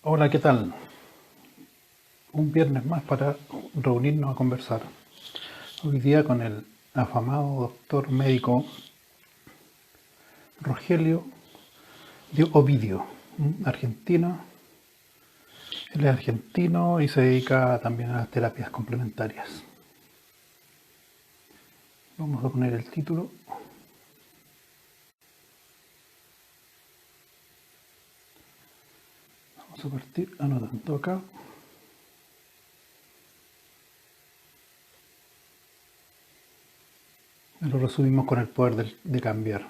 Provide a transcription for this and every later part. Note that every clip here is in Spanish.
Hola, ¿qué tal? Un viernes más para reunirnos a conversar. Hoy día con el afamado doctor médico Rogelio de Ovidio, argentino. Él es argentino y se dedica también a las terapias complementarias. Vamos a poner el título. Vamos a partir anotando acá. Lo resumimos con el poder de cambiar.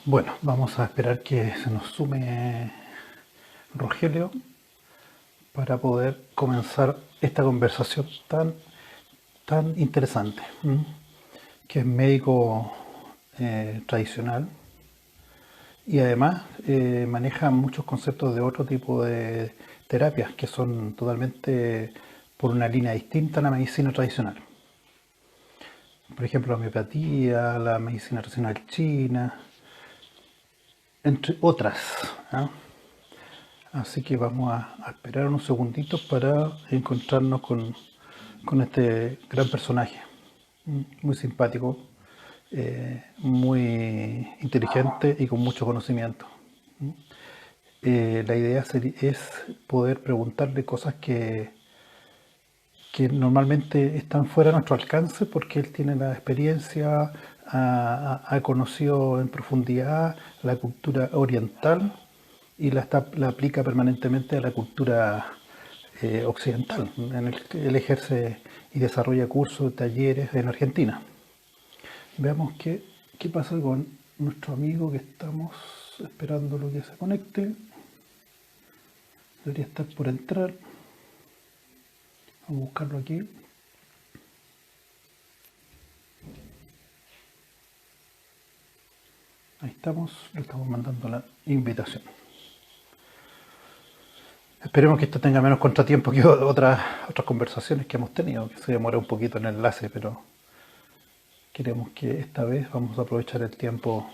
Bueno, vamos a esperar que se nos sume Rogelio para poder comenzar esta conversación tan interesante, que es médico tradicional y además maneja muchos conceptos de otro tipo de terapias que son totalmente por una línea distinta a la medicina tradicional. Por ejemplo, la homeopatía, la medicina tradicional china, entre otras, ¿no? Así que vamos a esperar unos segunditos para encontrarnos con este gran personaje, muy simpático, muy inteligente y con mucho conocimiento. La idea es poder preguntarle cosas que normalmente están fuera de nuestro alcance porque él tiene la experiencia, ha conocido en profundidad la cultura oriental y la aplica permanentemente a la cultura occidental, en el que él ejerce y desarrolla cursos, talleres en Argentina. Veamos qué pasa con nuestro amigo que estamos esperando lo que se conecte. Debería estar por entrar. Vamos a buscarlo aquí. Ahí estamos, le estamos mandando la invitación. Esperemos que esto tenga menos contratiempo que otras conversaciones que hemos tenido, que se demora un poquito en el enlace, pero queremos que esta vez vamos a aprovechar el tiempo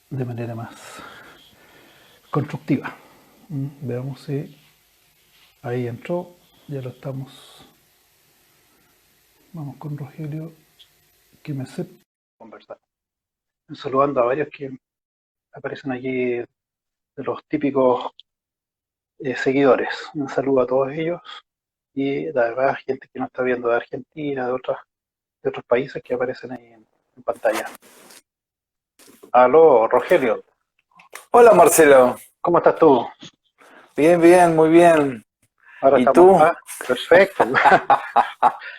de manera más constructiva. Veamos si ahí entró, ya lo estamos. Vamos con Rogelio, que me acepta conversar. Saludando a varios que aparecen aquí de los típicos seguidores. Un saludo a todos ellos y además gente que nos está viendo de Argentina, de otros países que aparecen ahí en pantalla. Aló, Rogelio, Hola Marcelo, ¿cómo estás tú? bien, bien, muy bien. Ahora ¿Y estamos. tú? Ah, perfecto.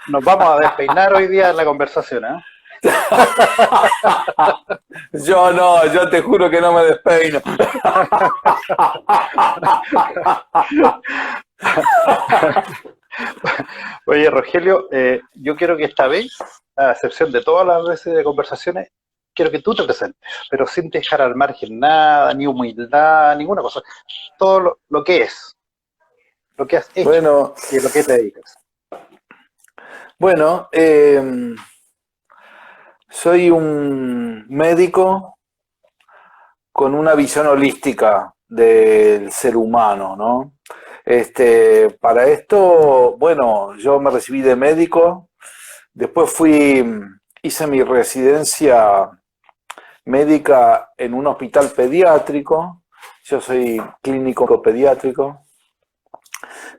Nos vamos a despeinar hoy día en la conversación, ¿eh? Yo no, yo te juro que no me despeino. Oye, Rogelio, yo quiero que esta vez, a excepción de todas las veces de conversaciones, quiero que tú te presentes, pero sin dejar al margen nada, ni humildad, ninguna cosa. Todo lo que es, lo que has hecho Bueno, y a lo que te dedicas. bueno, soy un médico con una visión holística del ser humano, ¿no? Para esto, bueno, yo me recibí de médico, después hice mi residencia médica en un hospital pediátrico. Yo soy clínico pediátrico.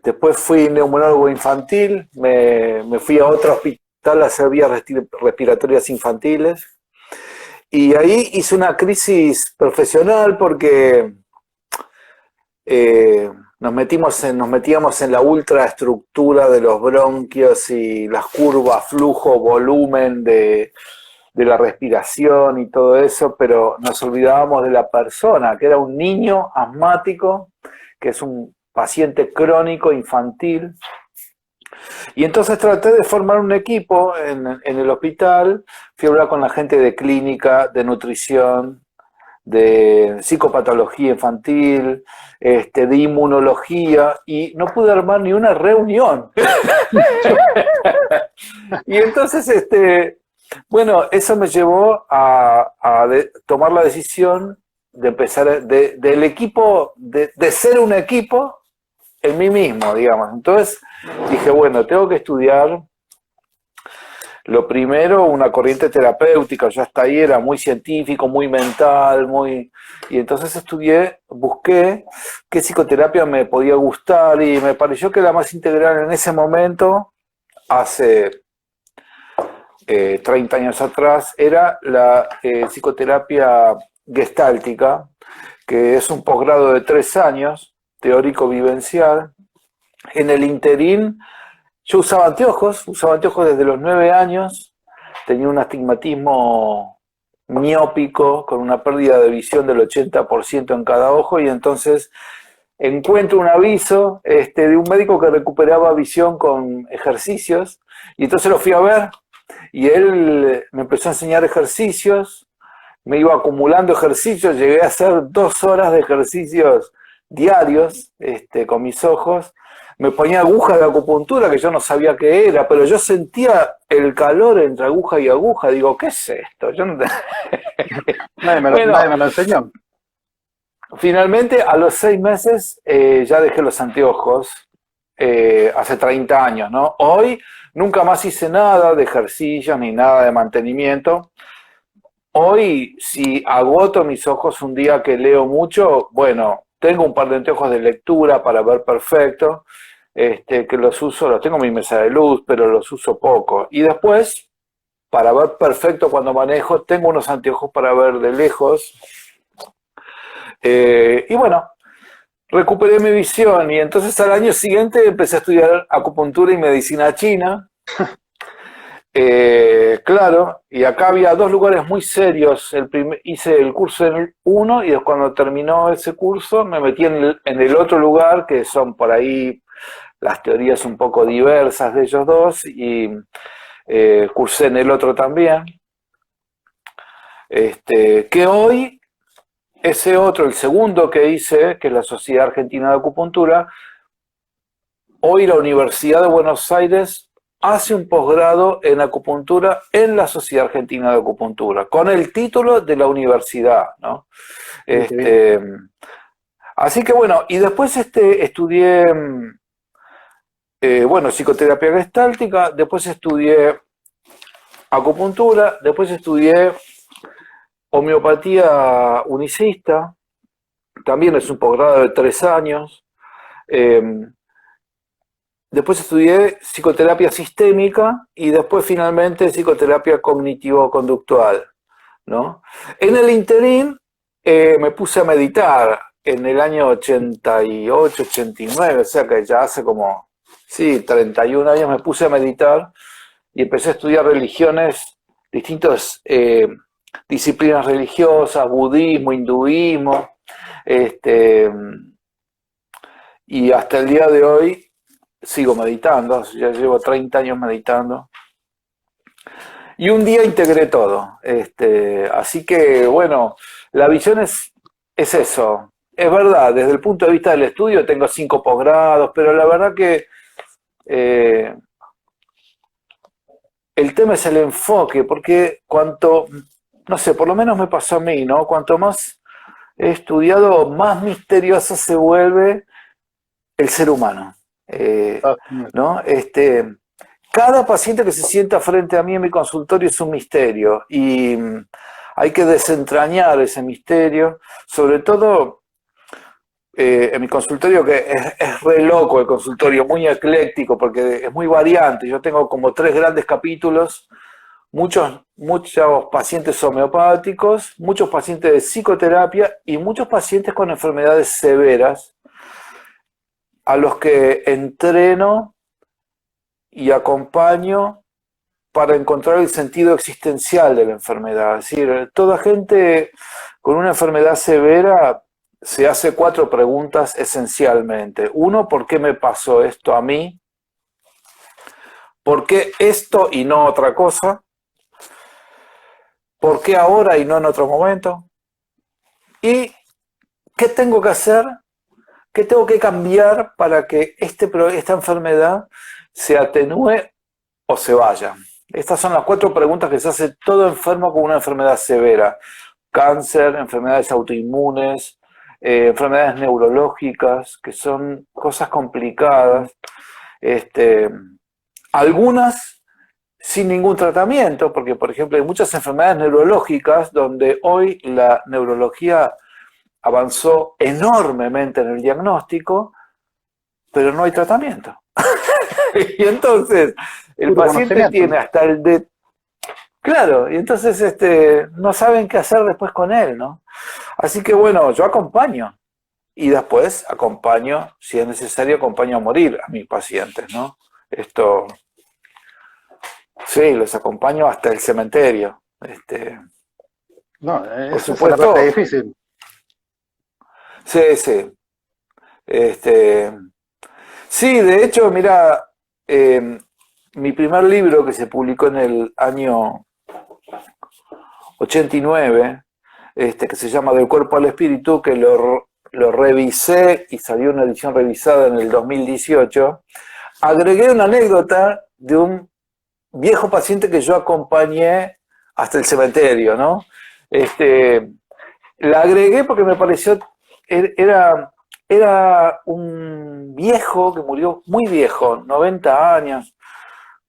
Después fui neumonólogo infantil, me fui a otro hospital a hacer vías respiratorias infantiles. Y ahí hice una crisis profesional porque nos metíamos en la ultraestructura de los bronquios y las curvas, flujo, volumen de la respiración y todo eso, pero nos olvidábamos de la persona, que era un niño asmático, que es un paciente crónico infantil. Y entonces traté de formar un equipo en el hospital, fui a hablar con la gente de clínica, de nutrición, de psicopatología infantil, de inmunología, y no pude armar ni una reunión. Y entonces, bueno, eso me llevó a tomar la decisión de empezar, del equipo, de ser un equipo en mí mismo, digamos. Entonces dije, bueno, tengo que estudiar. Lo primero, una corriente terapéutica, yo hasta ahí era muy científico, muy mental, y entonces estudié, busqué qué psicoterapia me podía gustar y me pareció que la más integral en ese momento, hace 30 años atrás, era la psicoterapia gestáltica, que es un posgrado de 3 años, teórico vivencial. En el interín yo usaba anteojos desde los 9 años, tenía un astigmatismo miópico con una pérdida de visión del 80% en cada ojo y entonces encuentro un aviso de un médico que recuperaba visión con ejercicios y entonces lo fui a ver y él me empezó a enseñar ejercicios, me iba acumulando ejercicios, llegué a hacer 2 horas de ejercicios diarios con mis ojos. Me ponía aguja de acupuntura que yo no sabía qué era, pero yo sentía el calor entre aguja y aguja. Digo, ¿qué es esto? Yo no... Nadie me lo enseñó. Finalmente, a los 6 meses, ya dejé los anteojos, hace 30 años, ¿no? Hoy nunca más hice nada de ejercicios ni nada de mantenimiento. Hoy, si agoto mis ojos un día que leo mucho, bueno, tengo un par de anteojos de lectura para ver perfecto, que los uso, los tengo en mi mesa de luz, pero los uso poco. Y después, para ver perfecto cuando manejo, tengo unos anteojos para ver de lejos. Y bueno, recuperé mi visión y entonces al año siguiente empecé a estudiar acupuntura y medicina china. Claro, y acá había 2 lugares muy serios. Hice el curso en uno y cuando terminó ese curso me metí en el otro lugar, que son por ahí las teorías un poco diversas de ellos dos, y cursé en el otro también. Que hoy, ese otro, el segundo que hice, que es la Sociedad Argentina de Acupuntura, hoy la Universidad de Buenos Aires hace un posgrado en acupuntura en la Sociedad Argentina de Acupuntura, con el título de la universidad, ¿no? Así que bueno, y después estudié, bueno, psicoterapia gestáltica, después estudié acupuntura, después estudié homeopatía unicista, también es un posgrado de 3 años. Después estudié psicoterapia sistémica y después finalmente psicoterapia cognitivo-conductual, ¿no? En el interín me puse a meditar en el año 88, 89, o sea que ya hace como, sí, 31 años me puse a meditar y empecé a estudiar religiones, distintas disciplinas religiosas, budismo, hinduismo, y hasta el día de hoy sigo meditando, ya llevo 30 años meditando. Y un día integré todo. Así que, bueno, la visión es eso. Es verdad, desde el punto de vista del estudio tengo 5 posgrados, pero la verdad que el tema es el enfoque, porque no sé, por lo menos me pasó a mí, ¿no? Cuanto más he estudiado, más misterioso se vuelve el ser humano. ¿No? Cada paciente que se sienta frente a mí en mi consultorio es un misterio y hay que desentrañar ese misterio, sobre todo en mi consultorio, que es re loco el consultorio, muy ecléctico porque es muy variante. Yo tengo como 3 grandes capítulos, muchos pacientes homeopáticos, muchos pacientes de psicoterapia y muchos pacientes con enfermedades severas, a los que entreno y acompaño para encontrar el sentido existencial de la enfermedad. Es decir, toda gente con una enfermedad severa se hace 4 preguntas esencialmente. 1, ¿por qué me pasó esto a mí? ¿Por qué esto y no otra cosa? ¿Por qué ahora y no en otro momento? ¿Y qué tengo que hacer? ¿Qué tengo que cambiar para que esta enfermedad se atenúe o se vaya? Estas son las 4 preguntas que se hace todo enfermo con una enfermedad severa. cáncer, enfermedades autoinmunes, enfermedades neurológicas, que son cosas complicadas, algunas sin ningún tratamiento, porque por ejemplo hay muchas enfermedades neurológicas donde hoy la neurología avanzó enormemente en el diagnóstico, pero no hay tratamiento. Y entonces el Puro paciente conocimiento, tiene ¿no? hasta el de... Claro, y entonces no saben qué hacer después con él, ¿no? Así que bueno, yo acompaño y después acompaño, si es necesario, acompaño a morir a mis pacientes, ¿no? Esto, sí, los acompaño hasta el cementerio. No, Por esa es la parte supuesto, difícil. sí, sí. Este, sí, de hecho, mira, mi primer libro que se publicó en el año 89, que se llama Del cuerpo al espíritu, que lo revisé y salió una edición revisada en el 2018, agregué una anécdota de un viejo paciente que yo acompañé hasta el cementerio, ¿no? La agregué porque me pareció, era un viejo que murió muy viejo, 90 años,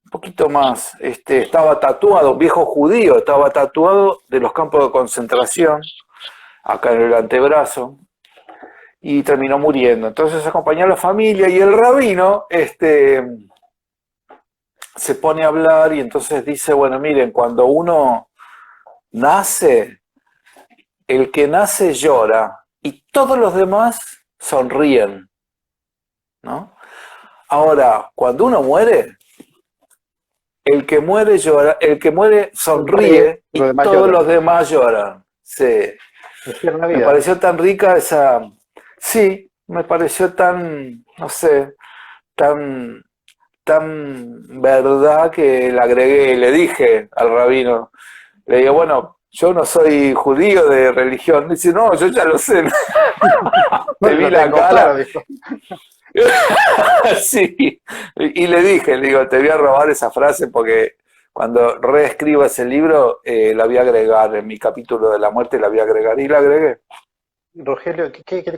un poquito más, estaba tatuado, un viejo judío, estaba tatuado de los campos de concentración, acá en el antebrazo, y terminó muriendo. Entonces acompañó a la familia y el rabino, se pone a hablar y entonces dice, bueno, miren, cuando uno nace, el que nace llora y todos los demás sonríen, ¿no? Ahora, cuando uno muere, el que muere llora, el que muere Sonríe, sonríe los y demás todos lloran. los demás lloran. Sí. Eterna Me vida. pareció tan rica esa, sí, me pareció tan, no sé, tan, tan verdad que le agregué, le dije al rabino, le digo, bueno, yo no soy judío de religión. Me dice, no, yo ya lo sé, No, te vi lo la tengo claro, cara. dijo. Sí, y le dije, le digo, te voy a robar esa frase porque cuando reescriba ese libro la voy a agregar, en mi capítulo de la muerte la voy a agregar, y la agregué. Rogelio,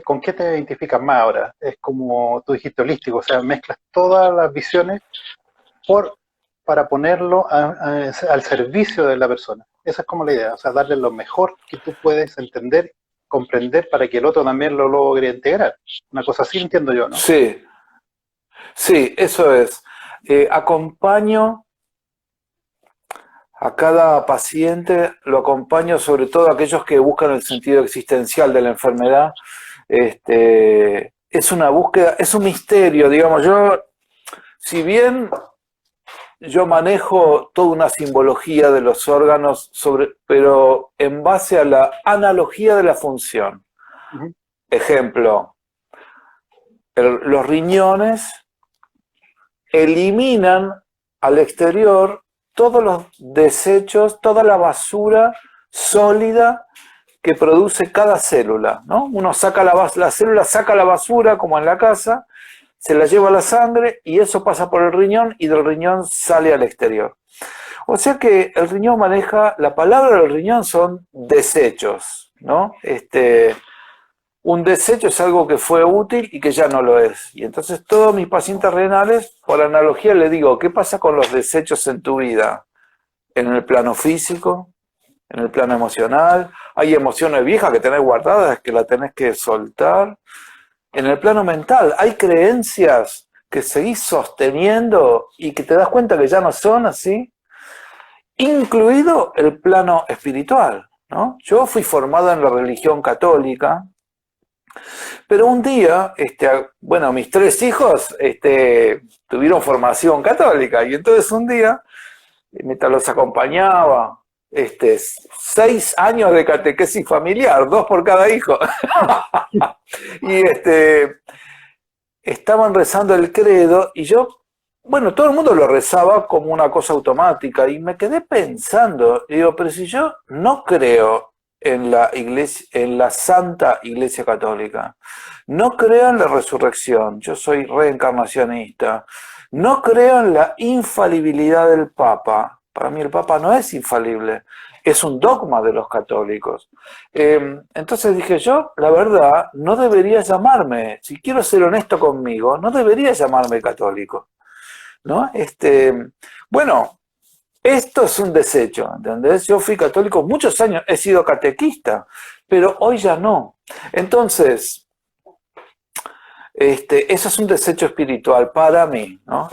¿con qué te identificas más ahora? Es como tú dijiste, holístico, o sea, mezclas todas las visiones por, para ponerlo al servicio de la persona. Esa es como la idea, o sea, darle lo mejor que tú puedes entender, comprender para que el otro también lo logre integrar. Una cosa así entiendo yo, ¿no? Sí, sí, eso es. Acompaño a cada paciente, lo acompaño sobre todo a aquellos que buscan el sentido existencial de la enfermedad. Es una búsqueda, es un misterio, digamos. Yo, si bien yo manejo toda una simbología de los órganos, pero en base a la analogía de la función. Ujú. Ejemplo, los riñones eliminan al exterior todos los desechos, toda la basura sólida que produce cada célula, ¿no? Uno saca la célula saca la basura, como en la casa, se la lleva a la sangre y eso pasa por el riñón y del riñón sale al exterior. O sea que el riñón maneja, la palabra del riñón son desechos, ¿no? Un desecho es algo que fue útil y que ya no lo es. Y entonces todos mis pacientes renales, por analogía, le digo, ¿qué pasa con los desechos en tu vida? En el plano físico, en el plano emocional, hay emociones viejas que tenés guardadas, que las tenés que soltar. En el plano mental, hay creencias que seguís sosteniendo y que te das cuenta que ya no son así, incluido el plano espiritual, ¿no? Yo fui formado en la religión católica, pero un día, bueno, mis tres hijos tuvieron formación católica y entonces un día, mientras los acompañaba, 6 años de catequesis familiar, 2 por cada hijo, y estaban rezando el credo y yo, bueno, todo el mundo lo rezaba como una cosa automática y me quedé pensando, digo, pero si yo no creo en la iglesia, en la Santa Iglesia Católica, no creo en la resurrección, yo soy reencarnacionista, no creo en la infalibilidad del Papa, Para mí el Papa no es infalible, es un dogma de los católicos. Entonces dije yo, la verdad, no debería llamarme, si quiero ser honesto conmigo, no debería llamarme católico, ¿no? Bueno, esto es un desecho, ¿entendés? Yo fui católico muchos años, he sido catequista, pero hoy ya no. Entonces, eso es un desecho espiritual para mí, ¿no?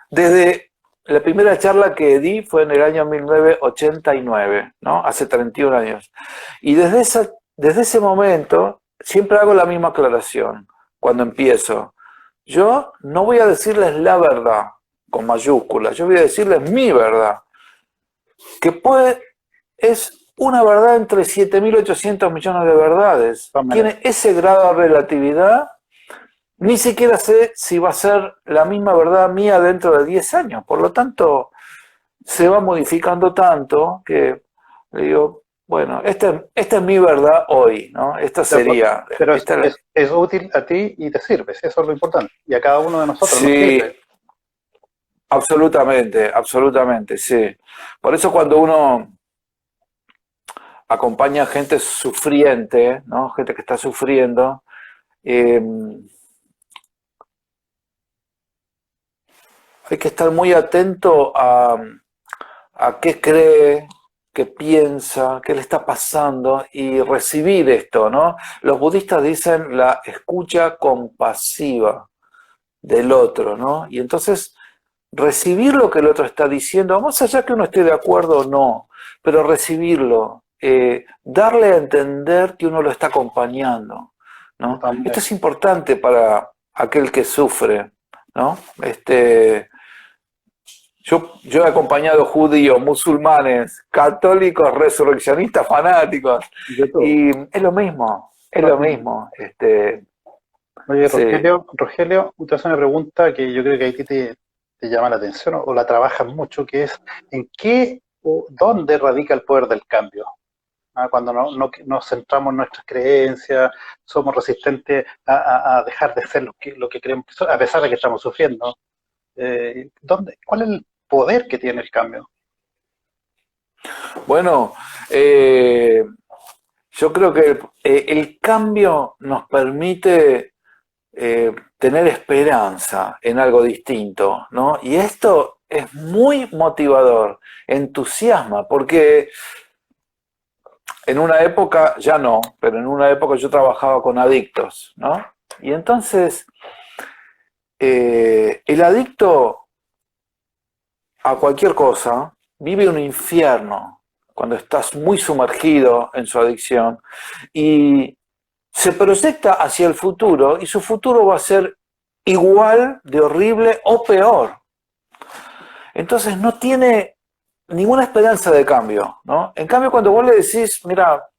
Desde la primera charla que di fue en el año 1989, ¿no? Hace 31 años. Y desde ese momento siempre hago la misma aclaración cuando empiezo. Yo no voy a decirles la verdad con mayúsculas, yo voy a decirles mi verdad, que es una verdad entre 7.800 millones de verdades. Tiene ese grado de relatividad. Ni siquiera sé si va a ser la misma verdad mía dentro de 10 años. Por lo tanto, se va modificando tanto que le digo, bueno, esta es mi verdad hoy, ¿no? Esta sería... Pero es útil a ti y te sirve, eso es lo importante. Y a cada uno de nosotros nos sí, sirve. absolutamente, absolutamente, sí. Por eso cuando uno acompaña a gente sufriente, ¿no? Gente que está sufriendo, hay que estar muy atento a qué cree, qué piensa, qué le está pasando y recibir esto, ¿no? Los budistas dicen la escucha compasiva del otro, ¿no? Y entonces recibir lo que el otro está diciendo, más allá que uno esté de acuerdo o no, pero recibirlo, darle a entender que uno lo está acompañando, ¿no? Esto es importante para aquel que sufre, ¿no? Yo he acompañado judíos, musulmanes, católicos, resurreccionistas, fanáticos, y es lo mismo, es lo mismo. Oye, Sí. Rogelio, te hace una pregunta que yo creo que a ti te llama la atención o la trabajas mucho, que es ¿en qué o dónde radica el poder del cambio? Cuando no nos centramos en nuestras creencias, somos resistentes a dejar de ser lo que creemos que somos, a pesar de que estamos sufriendo. ¿Cuál es el poder que tiene el cambio? Bueno, yo creo que el cambio nos permite tener esperanza en algo distinto, ¿no? Y esto es muy motivador, entusiasma, porque en una época, ya no, pero en una época yo trabajaba con adictos, ¿no? Y entonces, el adicto a cualquier cosa vive un infierno cuando estás muy sumergido en su adicción y se proyecta hacia el futuro y su futuro va a ser igual de horrible o peor. Entonces no tiene ninguna esperanza de cambio, ¿no? En cambio, cuando vos le decís, mira,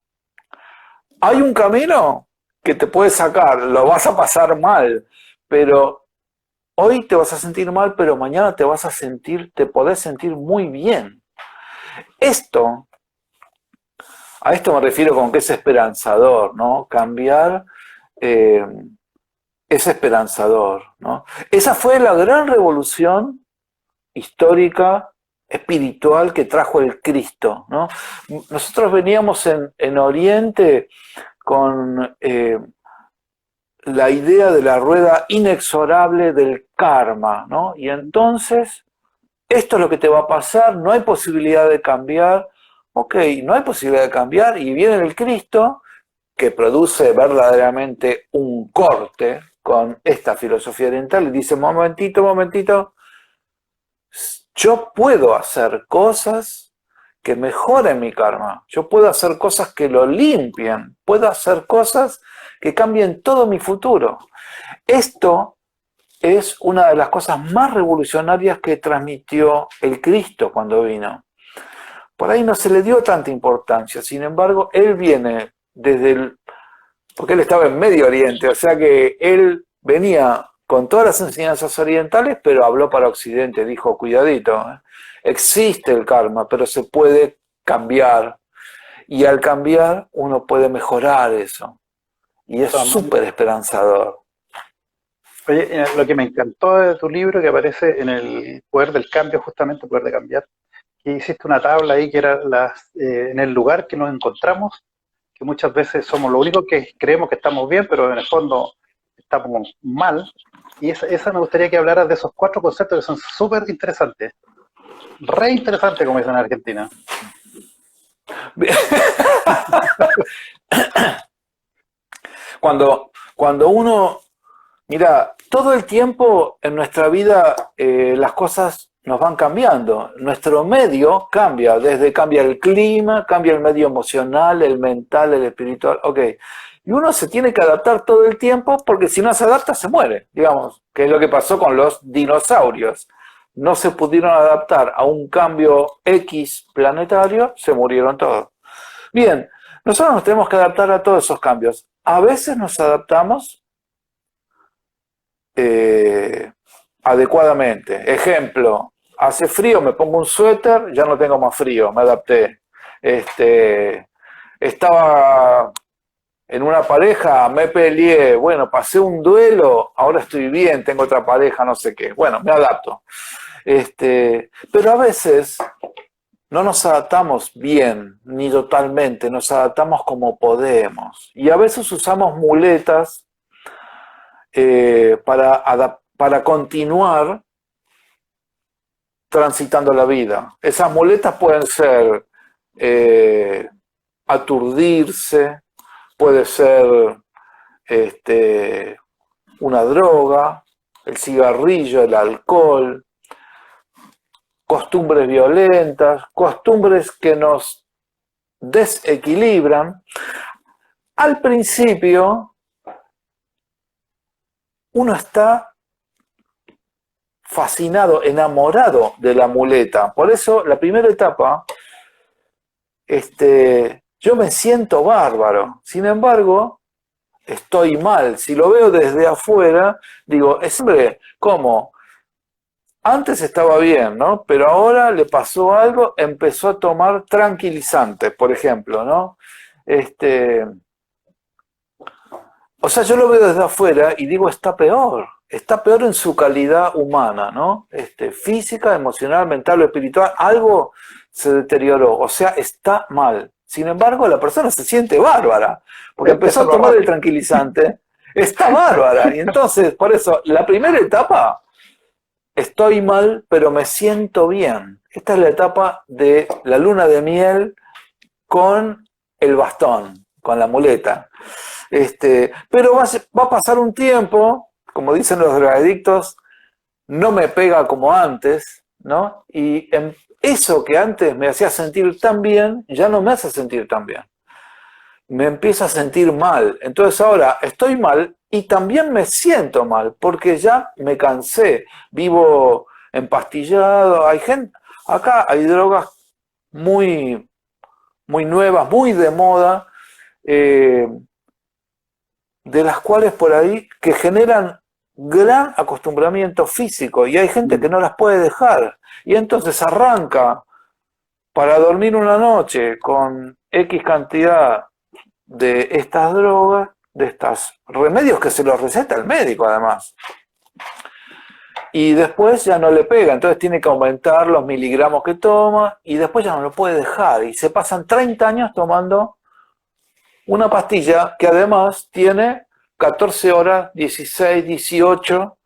hay un camino que te puede sacar, lo vas a pasar mal, pero hoy te vas a sentir mal, pero mañana te podés sentir muy bien. A esto me refiero con que es esperanzador, ¿no? Cambiar es esperanzador, ¿no? Esa fue la gran revolución histórica, espiritual que trajo el Cristo, ¿no? Nosotros veníamos en Oriente con la idea de la rueda inexorable del karma, ¿no? Y entonces, esto es lo que te va a pasar, no hay posibilidad de cambiar, ok, no hay posibilidad de cambiar, y viene el Cristo, que produce verdaderamente un corte con esta filosofía oriental, y dice, momentito, yo puedo hacer cosas que mejoren mi karma, yo puedo hacer cosas que lo limpien, puedo hacer cosas que cambien todo mi futuro. Esto es una de las cosas más revolucionarias que transmitió el Cristo cuando vino. Por ahí no se le dio tanta importancia, sin embargo, él viene porque él estaba en Medio Oriente, o sea que él venía con todas las enseñanzas orientales, pero habló para Occidente, dijo, cuidadito, existe el karma, pero se puede cambiar, y al cambiar uno puede mejorar eso, y es súper esperanzador. Oye, lo que me encantó de tu libro, que aparece en el poder del cambio, justamente, poder de cambiar, que hiciste una tabla ahí que era en el lugar que nos encontramos, que muchas veces somos lo único que creemos que estamos bien, pero en el fondo estamos mal. Y esa me gustaría que hablaras de esos 4 conceptos que son súper interesantes. Re interesantes, como dicen en Argentina. Cuando uno, mira, todo el tiempo en nuestra vida las cosas nos van cambiando. Nuestro medio cambia, cambia el clima, cambia el medio emocional, el mental, el espiritual, ok. Y uno se tiene que adaptar todo el tiempo porque si no se adapta se muere, digamos, que es lo que pasó con los dinosaurios. No se pudieron adaptar a un cambio X planetario, se murieron todos. Bien, nosotros nos tenemos que adaptar a todos esos cambios. A veces nos adaptamos adecuadamente. Ejemplo, hace frío, me pongo un suéter, ya no tengo más frío, me adapté. Estaba en una pareja, me peleé, bueno, pasé un duelo, ahora estoy bien, tengo otra pareja, no sé qué. Bueno, me adapto. Pero a veces no nos adaptamos bien, ni totalmente, nos adaptamos como podemos. Y a veces usamos muletas para continuar transitando la vida. Esas muletas pueden ser aturdirse, puede ser una droga, el cigarrillo, el alcohol, costumbres violentas, costumbres que nos desequilibran. Al principio, uno está fascinado, enamorado de la muleta. Por eso, la primera etapa, yo me siento bárbaro. Sin embargo, estoy mal. Si lo veo desde afuera, digo, es siempre como... Antes estaba bien, ¿no? Pero ahora le pasó algo, empezó a tomar tranquilizantes, por ejemplo, ¿no? O sea, yo lo veo desde afuera y digo, está peor en su calidad humana, ¿no? Física, emocional, mental o espiritual, algo se deterioró, o sea, está mal. Sin embargo, la persona se siente bárbara, porque empezó a tomar el tranquilizante, está bárbara. Y entonces, por eso, la primera etapa... Estoy mal, pero me siento bien. Esta es la etapa de la luna de miel con el bastón, con la muleta. Pero va a pasar un tiempo, como dicen los drogadictos, no me pega como antes, ¿no? Y eso que antes me hacía sentir tan bien, ya no me hace sentir tan bien. Me empiezo a sentir mal. Entonces ahora estoy mal y también me siento mal porque ya me cansé. Vivo empastillado. Acá hay drogas muy, muy nuevas, muy de moda, de las cuales por ahí que generan gran acostumbramiento físico y hay gente que no las puede dejar. Y entonces arranca para dormir una noche con X cantidad de estas drogas, de estos remedios que se los receta el médico además. Y después ya no le pega, entonces tiene que aumentar los miligramos que toma y después ya no lo puede dejar. Y se pasan 30 años tomando una pastilla que además tiene 14 horas, 16, 18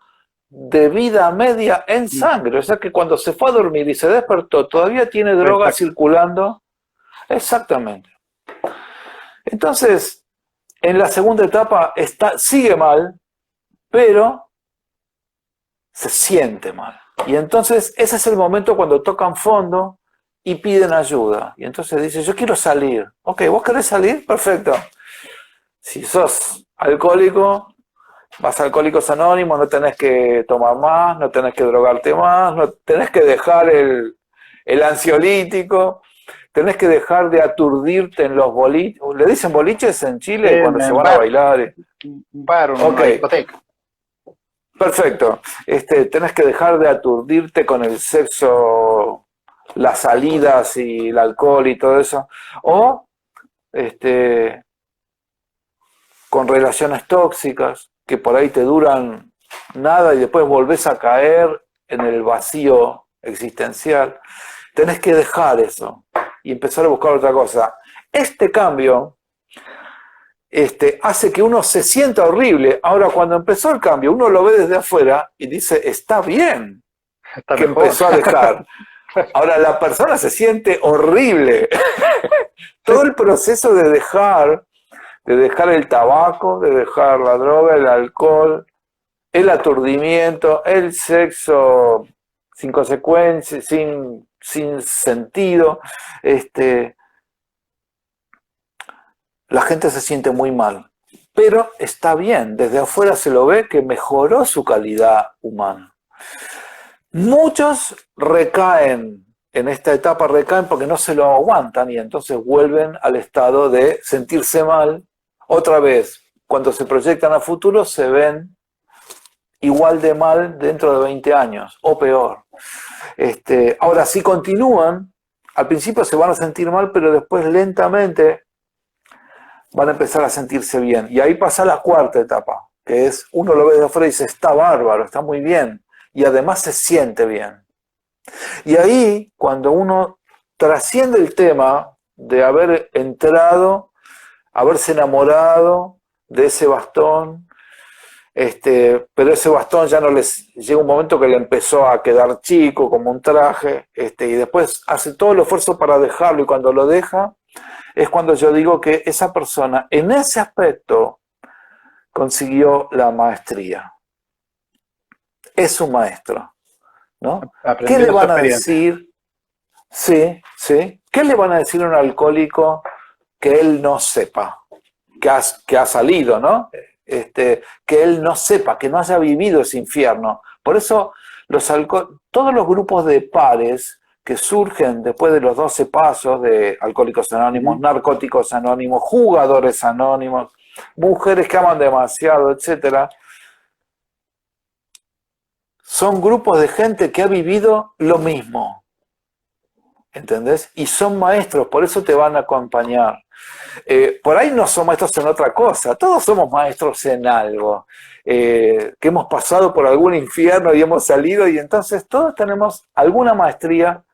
de vida media en sangre. O sea que cuando se fue a dormir y se despertó, todavía tiene droga circulando. Exactamente. Entonces, en la segunda etapa sigue mal, pero se siente mal. Y entonces ese es el momento cuando tocan fondo y piden ayuda. Y entonces dice, yo quiero salir. Ok, ¿vos querés salir? Perfecto. Si sos alcohólico, vas a Alcohólicos Anónimos, no tenés que tomar más, no tenés que drogarte más, no tenés que dejar el ansiolítico. Tenés que dejar de aturdirte en los boliches. ¿Le dicen boliches en Chile cuando se van a bailar? Un bar, una discoteca. Perfecto. Tenés que dejar de aturdirte con el sexo, las salidas y el alcohol y todo eso. O con relaciones tóxicas que por ahí te duran nada y después volvés a caer en el vacío existencial. tenés que dejar eso y empezar a buscar otra cosa. Este cambio hace que uno se sienta horrible. Ahora, cuando empezó el cambio, uno lo ve desde afuera y dice, está bien Está que mejor. empezó a dejar. Ahora, la persona se siente horrible. Todo el proceso de dejar el tabaco, de dejar la droga, el alcohol, el aturdimiento, el sexo sin consecuencias, sin sentido, la gente se siente muy mal. Pero está bien, desde afuera se lo ve que mejoró su calidad humana. Muchos recaen, en esta etapa recaen porque no se lo aguantan y entonces vuelven al estado de sentirse mal. Otra vez, cuando se proyectan a futuro, se ven igual de mal dentro de 20 años, o peor. Ahora, si continúan, al principio se van a sentir mal, pero después lentamente van a empezar a sentirse bien. Y ahí pasa la cuarta etapa, que es, uno lo ve de afuera y dice, está bárbaro, está muy bien, y además se siente bien. Y ahí, cuando uno trasciende el tema de haber entrado, haberse enamorado de ese bastón, pero ese bastón ya no les llega un momento que le empezó a quedar chico, como un traje, y después hace todo el esfuerzo para dejarlo, y cuando lo deja, es cuando yo digo que esa persona, en ese aspecto, consiguió la maestría. Es un maestro, ¿no? ¿Qué le van a decir? Sí, sí. ¿Qué le van a decir a un alcohólico que él no sepa? Que ha salido, ¿no? Que él no sepa, que no haya vivido ese infierno. Por eso todos los grupos de pares que surgen después de los 12 pasos de Alcohólicos Anónimos, Narcóticos Anónimos, Jugadores Anónimos, Mujeres que aman demasiado, etcétera, son grupos de gente que ha vivido lo mismo, ¿entendés? Y son maestros, por eso te van a acompañar. Por ahí no son maestros en otra cosa, todos somos maestros en algo, que hemos pasado por algún infierno y hemos salido, y entonces todos tenemos alguna maestría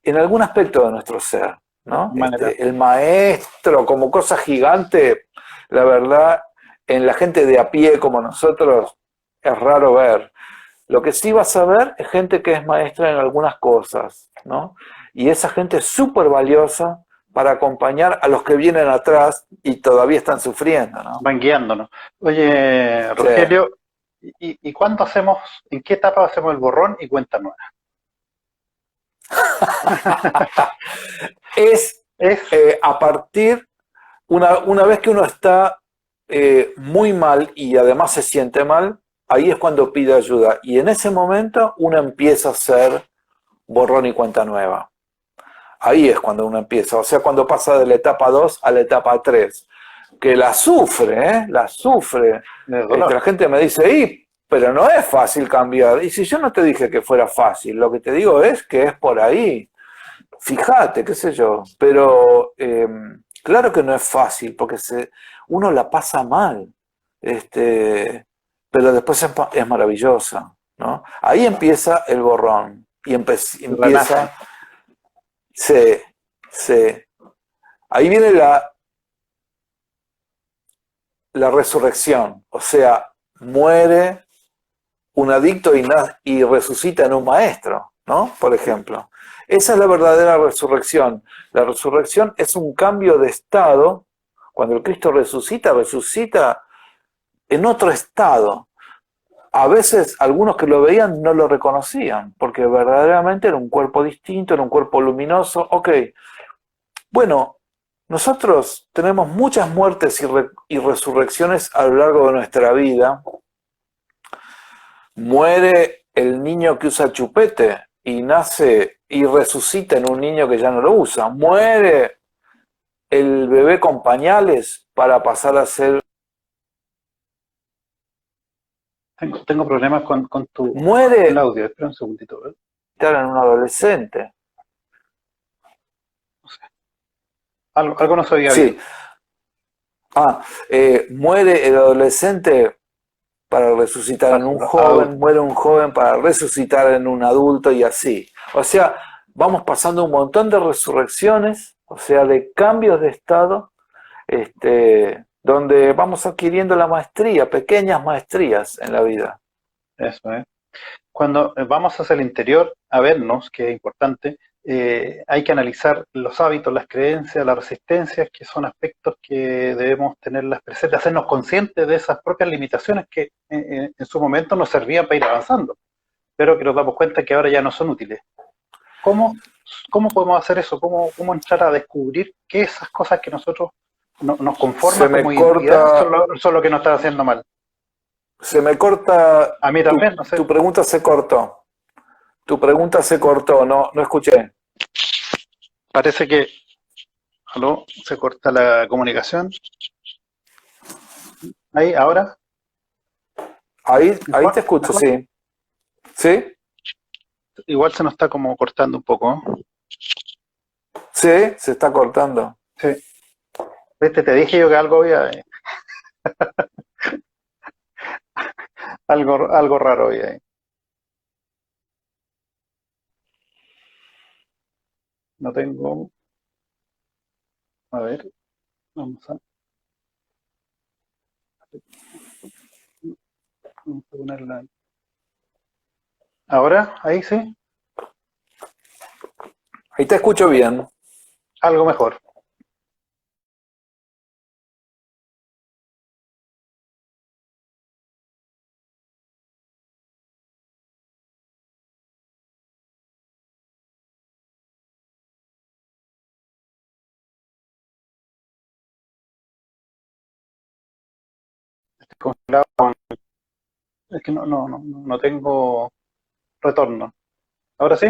en algún aspecto de nuestro ser, ¿no? El maestro como cosa gigante, la verdad, en la gente de a pie como nosotros es raro ver. Lo que sí vas a ver es gente que es maestra en algunas cosas, ¿no? Y esa gente es súper valiosa para acompañar a los que vienen atrás y todavía están sufriendo, ¿no? Van guiándonos. Oye, Rogelio, sí. ¿Y cuándo hacemos, en qué etapa hacemos el borrón y cuenta nueva? es a partir, una vez que uno está muy mal y además se siente mal, ahí es cuando pide ayuda. Y en ese momento uno empieza a hacer borrón y cuenta nueva. Ahí es cuando uno empieza. O sea, cuando pasa de la etapa 2 a la etapa 3. Que la sufre, la sufre. La gente me dice, pero no es fácil cambiar. Y si yo no te dije que fuera fácil, lo que te digo es que es por ahí. Fíjate, qué sé yo. Pero claro que no es fácil, porque uno la pasa mal. Pero después es maravillosa, ¿no? Ahí empieza el borrón. Y empieza... Sí. Ahí viene la resurrección. O sea, muere un adicto y resucita en un maestro, ¿no? Por ejemplo. Esa es la verdadera resurrección. La resurrección es un cambio de estado. Cuando el Cristo resucita en otro estado. A veces algunos que lo veían no lo reconocían, porque verdaderamente era un cuerpo distinto, era un cuerpo luminoso. Ok, bueno, nosotros tenemos muchas muertes y resurrecciones a lo largo de nuestra vida. Muere el niño que usa chupete y nace y resucita en un niño que ya no lo usa. Muere el bebé con pañales para pasar a ser... Tengo problemas con tu muere el audio. Espera un segundito. En un adolescente. No sé. Algo no se oía bien. Muere el adolescente para resucitar en un joven, muere un joven para resucitar en un adulto y así. O sea, vamos pasando un montón de resurrecciones, o sea, de cambios de estado, donde vamos adquiriendo la maestría, pequeñas maestrías en la vida. Eso es. Cuando vamos hacia el interior a vernos, que es importante, hay que analizar los hábitos, las creencias, las resistencias, que son aspectos que debemos tenerlas presentes, hacernos conscientes de esas propias limitaciones que en su momento nos servían para ir avanzando, pero que nos damos cuenta que ahora ya no son útiles. ¿Cómo podemos hacer eso? ¿Cómo entrar a descubrir que esas cosas que nosotros nos conforman como identidad son lo que nos están haciendo mal? Se me corta. A mí también, no sé. Tu pregunta se cortó. Tu pregunta se cortó, no escuché. Parece que ¿aló? Se corta la comunicación. Ahí, ahora. Ahí te escucho, sí. ¿Sí? Igual se nos está como cortando un poco. Sí, se está cortando. Sí. Viste, te dije yo que algo había. algo raro había ahí. No tengo. A ver. Vamos a ponerla ahí. ¿Ahora? ¿Ahí sí? Ahí te escucho bien. Algo mejor. Estoy congelado. Es que no tengo retorno. ¿Ahora sí?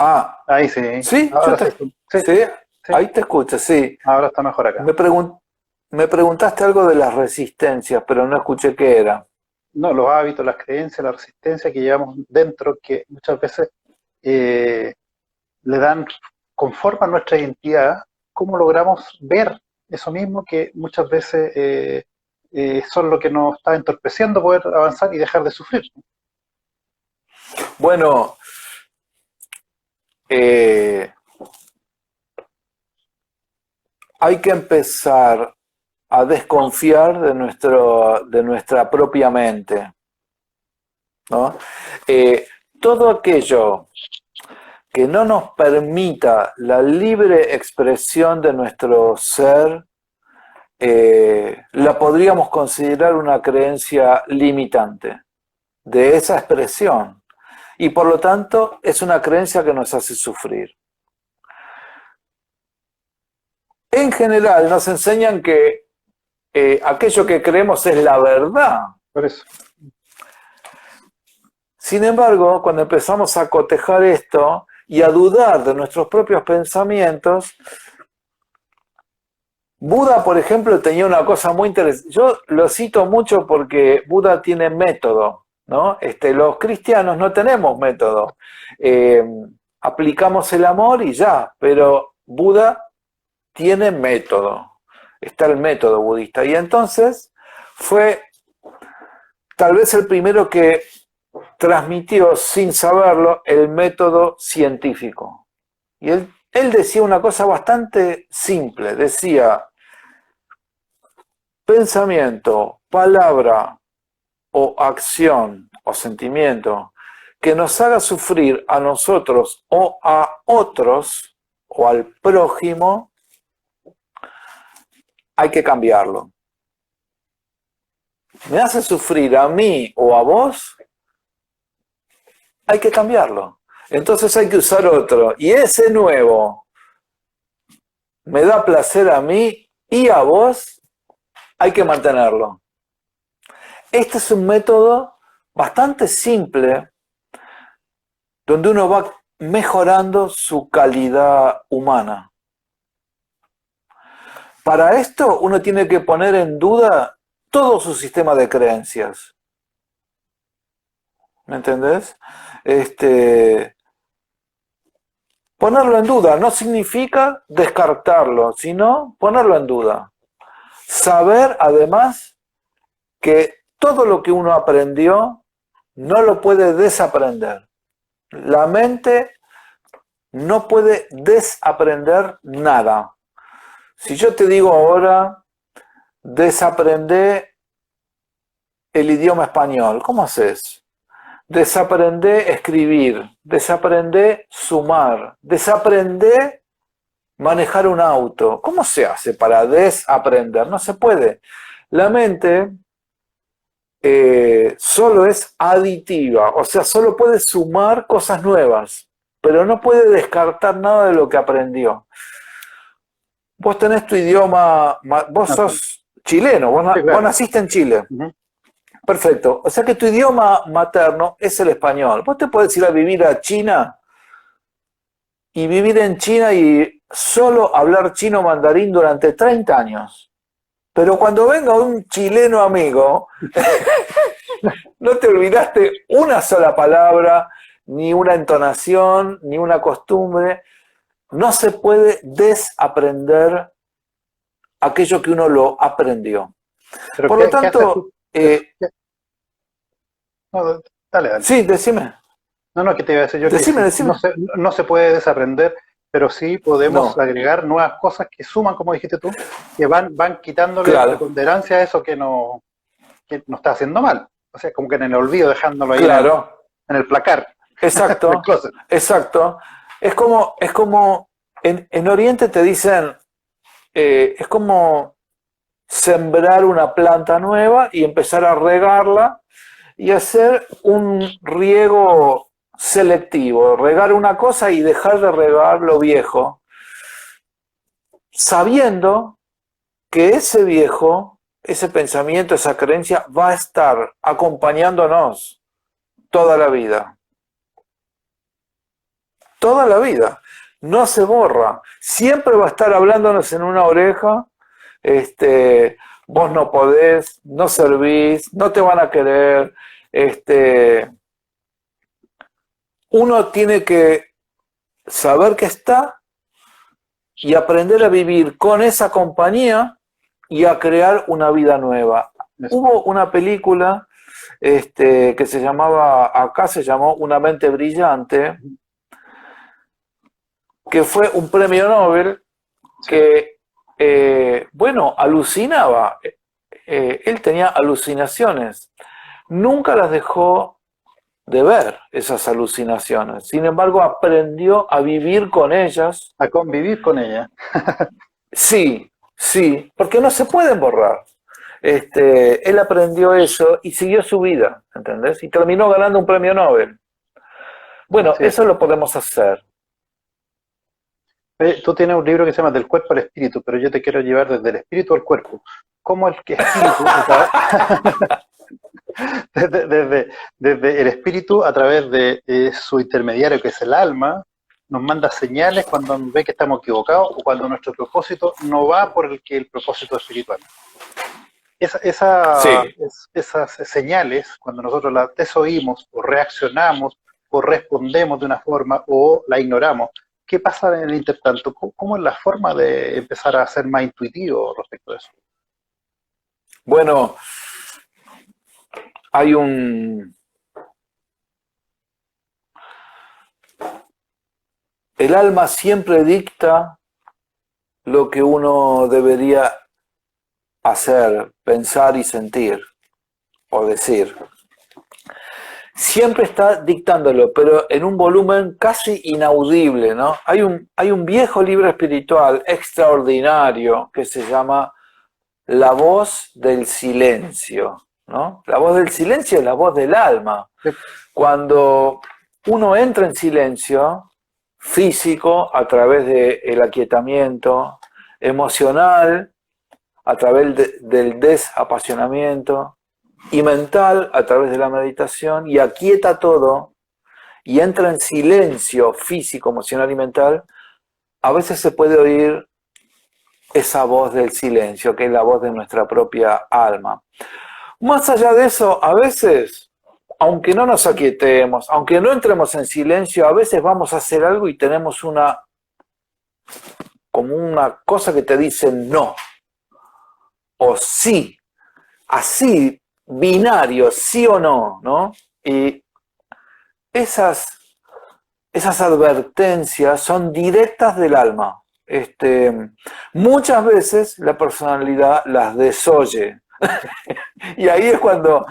Ah, Ahí sí. sí, Ahora sí. Sí, ahí te escucho, sí. Ahora está mejor acá. Me preguntaste algo de las resistencias, pero no escuché qué era. No, los hábitos, las creencias, la resistencia que llevamos dentro, que muchas veces conforman nuestra identidad. ¿Cómo logramos ver eso mismo que muchas veces son lo que nos está entorpeciendo poder avanzar y dejar de sufrir? Bueno, hay que empezar a desconfiar de nuestra propia mente, ¿no? Todo aquello que no nos permita la libre expresión de nuestro ser, la podríamos considerar una creencia limitante de esa expresión. Y por lo tanto es una creencia que nos hace sufrir. En general nos enseñan que aquello que creemos es la verdad. Por eso. Sin embargo, cuando empezamos a cotejar esto y a dudar de nuestros propios pensamientos, Buda, por ejemplo, tenía una cosa muy interesante. Yo lo cito mucho porque Buda tiene método, ¿no? Los cristianos no tenemos método. Aplicamos el amor y ya, pero Buda tiene método. Está el método budista. Y entonces fue tal vez el primero que transmitió sin saberlo el método científico. Y él decía una cosa bastante simple. Decía: pensamiento, palabra o acción o sentimiento que nos haga sufrir a nosotros o a otros o al prójimo, hay que cambiarlo. ¿Me hace sufrir a mí o a vos? Hay que cambiarlo. Entonces hay que usar otro. Y ese nuevo me da placer a mí y a vos, hay que mantenerlo. Este es un método bastante simple donde uno va mejorando su calidad humana. Para esto uno tiene que poner en duda todo su sistema de creencias. ¿Me entendés? Ponerlo en duda no significa descartarlo, sino ponerlo en duda. Saber, además, que todo lo que uno aprendió no lo puede desaprender. La mente no puede desaprender nada. Si yo te digo ahora, desaprende el idioma español, ¿cómo haces? Desaprende escribir, desaprende sumar, desaprende manejar un auto. ¿Cómo se hace para desaprender? No se puede. La mente solo es aditiva, o sea, solo puede sumar cosas nuevas, pero no puede descartar nada de lo que aprendió. Vos tenés tu idioma, vos sos chileno, Sí, vos claro. naciste en Chile. Ujú. Perfecto. O sea que tu idioma materno es el español. Vos te podés ir a vivir a China y vivir en China y solo hablar chino mandarín durante 30 años. Pero cuando venga un chileno amigo, no te olvidaste una sola palabra, ni una entonación, ni una costumbre. No se puede desaprender aquello que uno lo aprendió. Pero Por lo ¿qué haces tú? tanto, No, dale, dale. sí, decime, No, no, que te iba a decir yo que decime, sí, decime. no se puede desaprender, pero sí podemos No, agregar nuevas cosas que suman, como dijiste tú, que van quitándole claro, preponderancia a eso que no está haciendo mal. O sea, como que en el olvido, dejándolo ahí claro, en el placar, en el exacto, closet. exacto. Es como en Oriente te dicen, es como sembrar una planta nueva y empezar a regarla y hacer un riego selectivo, regar una cosa y dejar de regar lo viejo, sabiendo que ese viejo, ese pensamiento, esa creencia va a estar acompañándonos toda la vida. Toda la vida. No se borra. Siempre va a estar hablándonos en una oreja, vos no podés, no servís, no te van a querer. Uno tiene que saber que está y aprender a vivir con esa compañía y a crear una vida nueva. Eso. Hubo una película que se llamaba, acá se llamó Una mente brillante, que fue un premio Nobel Sí. que, bueno, alucinaba. Él tenía alucinaciones. Nunca las dejó de ver, esas alucinaciones. Sin embargo, aprendió a vivir con ellas. A convivir con ella. Sí, sí, porque no se pueden borrar. Él aprendió eso y siguió su vida, ¿entendés? Y terminó ganando un premio Nobel. Bueno, Así es. eso lo podemos hacer. Tú tienes un libro que se llama Del cuerpo al espíritu, pero yo te quiero llevar desde el espíritu al cuerpo. ¿Cómo el espíritu, desde el espíritu, a través de su intermediario, que es el alma, nos manda señales cuando ve que estamos equivocados o cuando nuestro propósito no va por el propósito espiritual? Sí, Esas señales, cuando nosotros las desoímos o reaccionamos o respondemos de una forma o la ignoramos, ¿qué pasa en el intertanto? ¿Cómo es la forma de empezar a ser más intuitivo respecto a eso? bueno, hay un... El alma siempre dicta lo que uno debería hacer, pensar y sentir o decir. Siempre está dictándolo, pero en un volumen casi inaudible, ¿no? Hay un viejo libro espiritual extraordinario que se llama La voz del silencio, ¿no? La voz del silencio es la voz del alma. Sí. Cuando uno entra en silencio físico a través del aquietamiento, emocional a través del desapasionamiento y mental a través de la meditación y aquieta todo y entra en silencio físico, emocional y mental, a veces se puede oír esa voz del silencio, que es la voz de nuestra propia alma. Más allá de eso, a veces, aunque no nos aquietemos, aunque no entremos en silencio, a veces vamos a hacer algo y tenemos como una cosa que te dice no, o sí, así, binario, sí o no, ¿no? Y esas, esas advertencias son directas del alma. Muchas veces la personalidad las desoye. Y ahí es cuando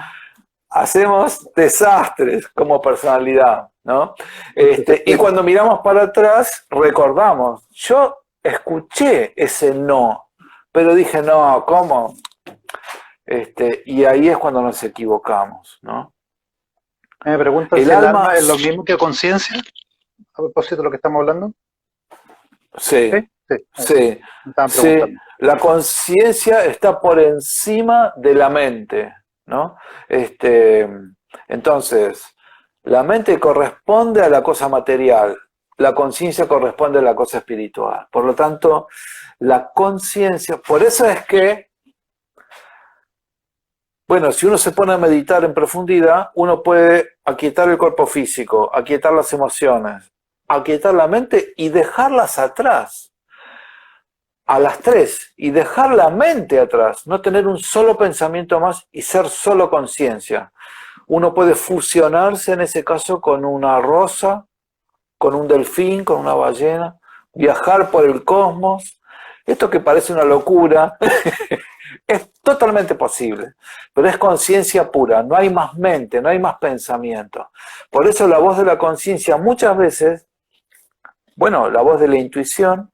hacemos desastres como personalidad, ¿no? Y cuando miramos para atrás, recordamos, yo escuché ese no, pero dije, no, ¿cómo? Y ahí es cuando nos equivocamos, ¿no? Me preguntan si el alma es lo mismo que conciencia, a propósito de lo que estamos hablando. Sí, sí, sí. La conciencia está por encima de la mente, ¿no? Entonces, la mente corresponde a la cosa material, la conciencia corresponde a la cosa espiritual. Por lo tanto, la conciencia, por eso es que, bueno, si uno se pone a meditar en profundidad, uno puede aquietar el cuerpo físico, aquietar las emociones, aquietar la mente y dejarlas atrás. A las 3 y dejar la mente atrás, no tener un solo pensamiento más y ser solo conciencia. Uno puede fusionarse en ese caso con una rosa, con un delfín, con una ballena, viajar por el cosmos. Esto que parece una locura es totalmente posible, pero es conciencia pura, no hay más mente, no hay más pensamiento. Por eso la voz de la conciencia muchas veces, bueno, la voz de la intuición,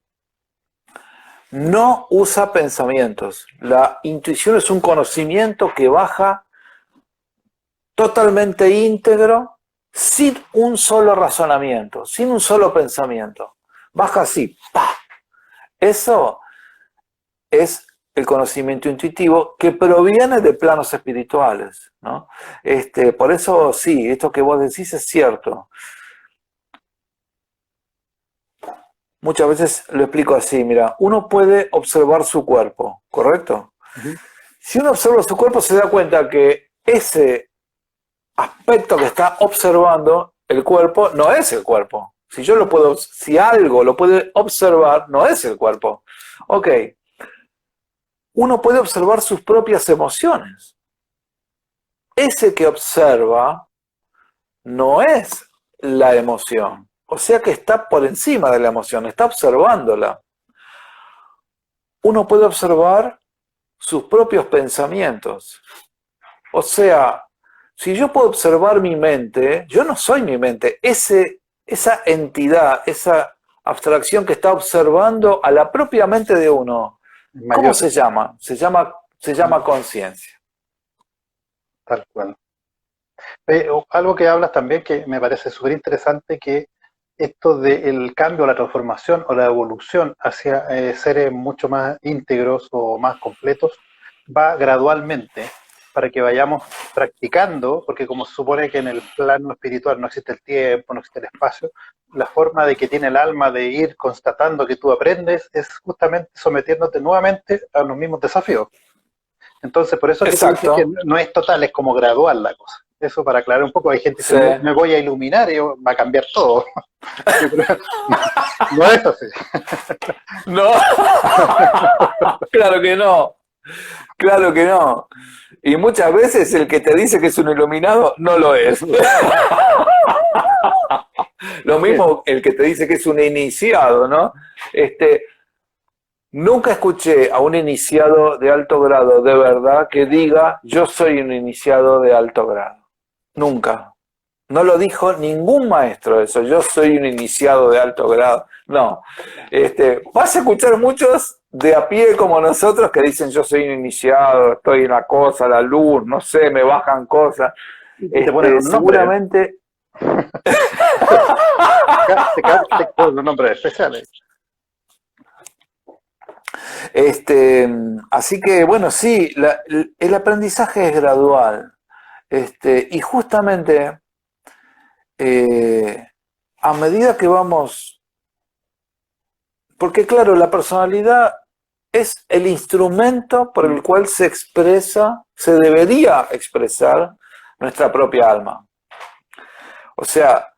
no usa pensamientos. La intuición es un conocimiento que baja totalmente íntegro, sin un solo razonamiento, sin un solo pensamiento. Baja así, ¡pa! Eso es el conocimiento intuitivo que proviene de planos espirituales, ¿no? Por eso sí, esto que vos decís es cierto. Muchas veces lo explico así, mira, uno puede observar su cuerpo, ¿correcto? Uh-huh. Si uno observa su cuerpo se da cuenta que ese aspecto que está observando el cuerpo no es el cuerpo. Si algo lo puede observar, no es el cuerpo. Ok. Uno puede observar sus propias emociones. Ese que observa no es la emoción. O sea que está por encima de la emoción, está observándola. Uno puede observar sus propios pensamientos. O sea, si yo puedo observar mi mente, yo no soy mi mente. Esa entidad, esa abstracción que está observando a la propia mente de uno, ¿cómo se llama? Se llama conciencia. Tal cual. Algo que hablas también que me parece súper interesante, que esto del cambio, la transformación o la evolución hacia seres mucho más íntegros o más completos va gradualmente para que vayamos practicando, porque como se supone que en el plano espiritual no existe el tiempo, no existe el espacio, la forma de que tiene el alma de ir constatando que tú aprendes es justamente sometiéndote nuevamente a los mismos desafíos. Entonces, por eso es que no es total, es como gradual la cosa. Eso para aclarar un poco, hay gente que dice, me voy a iluminar y va a cambiar todo. No es así. No, claro que no. Claro que no. Y muchas veces el que te dice que es un iluminado no lo es. Lo mismo el que te dice que es un iniciado, ¿no? Nunca escuché a un iniciado de alto grado de verdad que diga yo soy un iniciado de alto grado. Nunca. No lo dijo ningún maestro eso, yo soy un iniciado de alto grado. No. Vas a escuchar muchos de a pie como nosotros que dicen yo soy un iniciado, estoy en la cosa, la luz, no sé, me bajan cosas. Seguramente... te ponen los nombres especiales. Así que, bueno, sí, el aprendizaje es gradual. Y justamente a medida que vamos... Porque claro, la personalidad es el instrumento por el cual se debería expresar nuestra propia alma. O sea,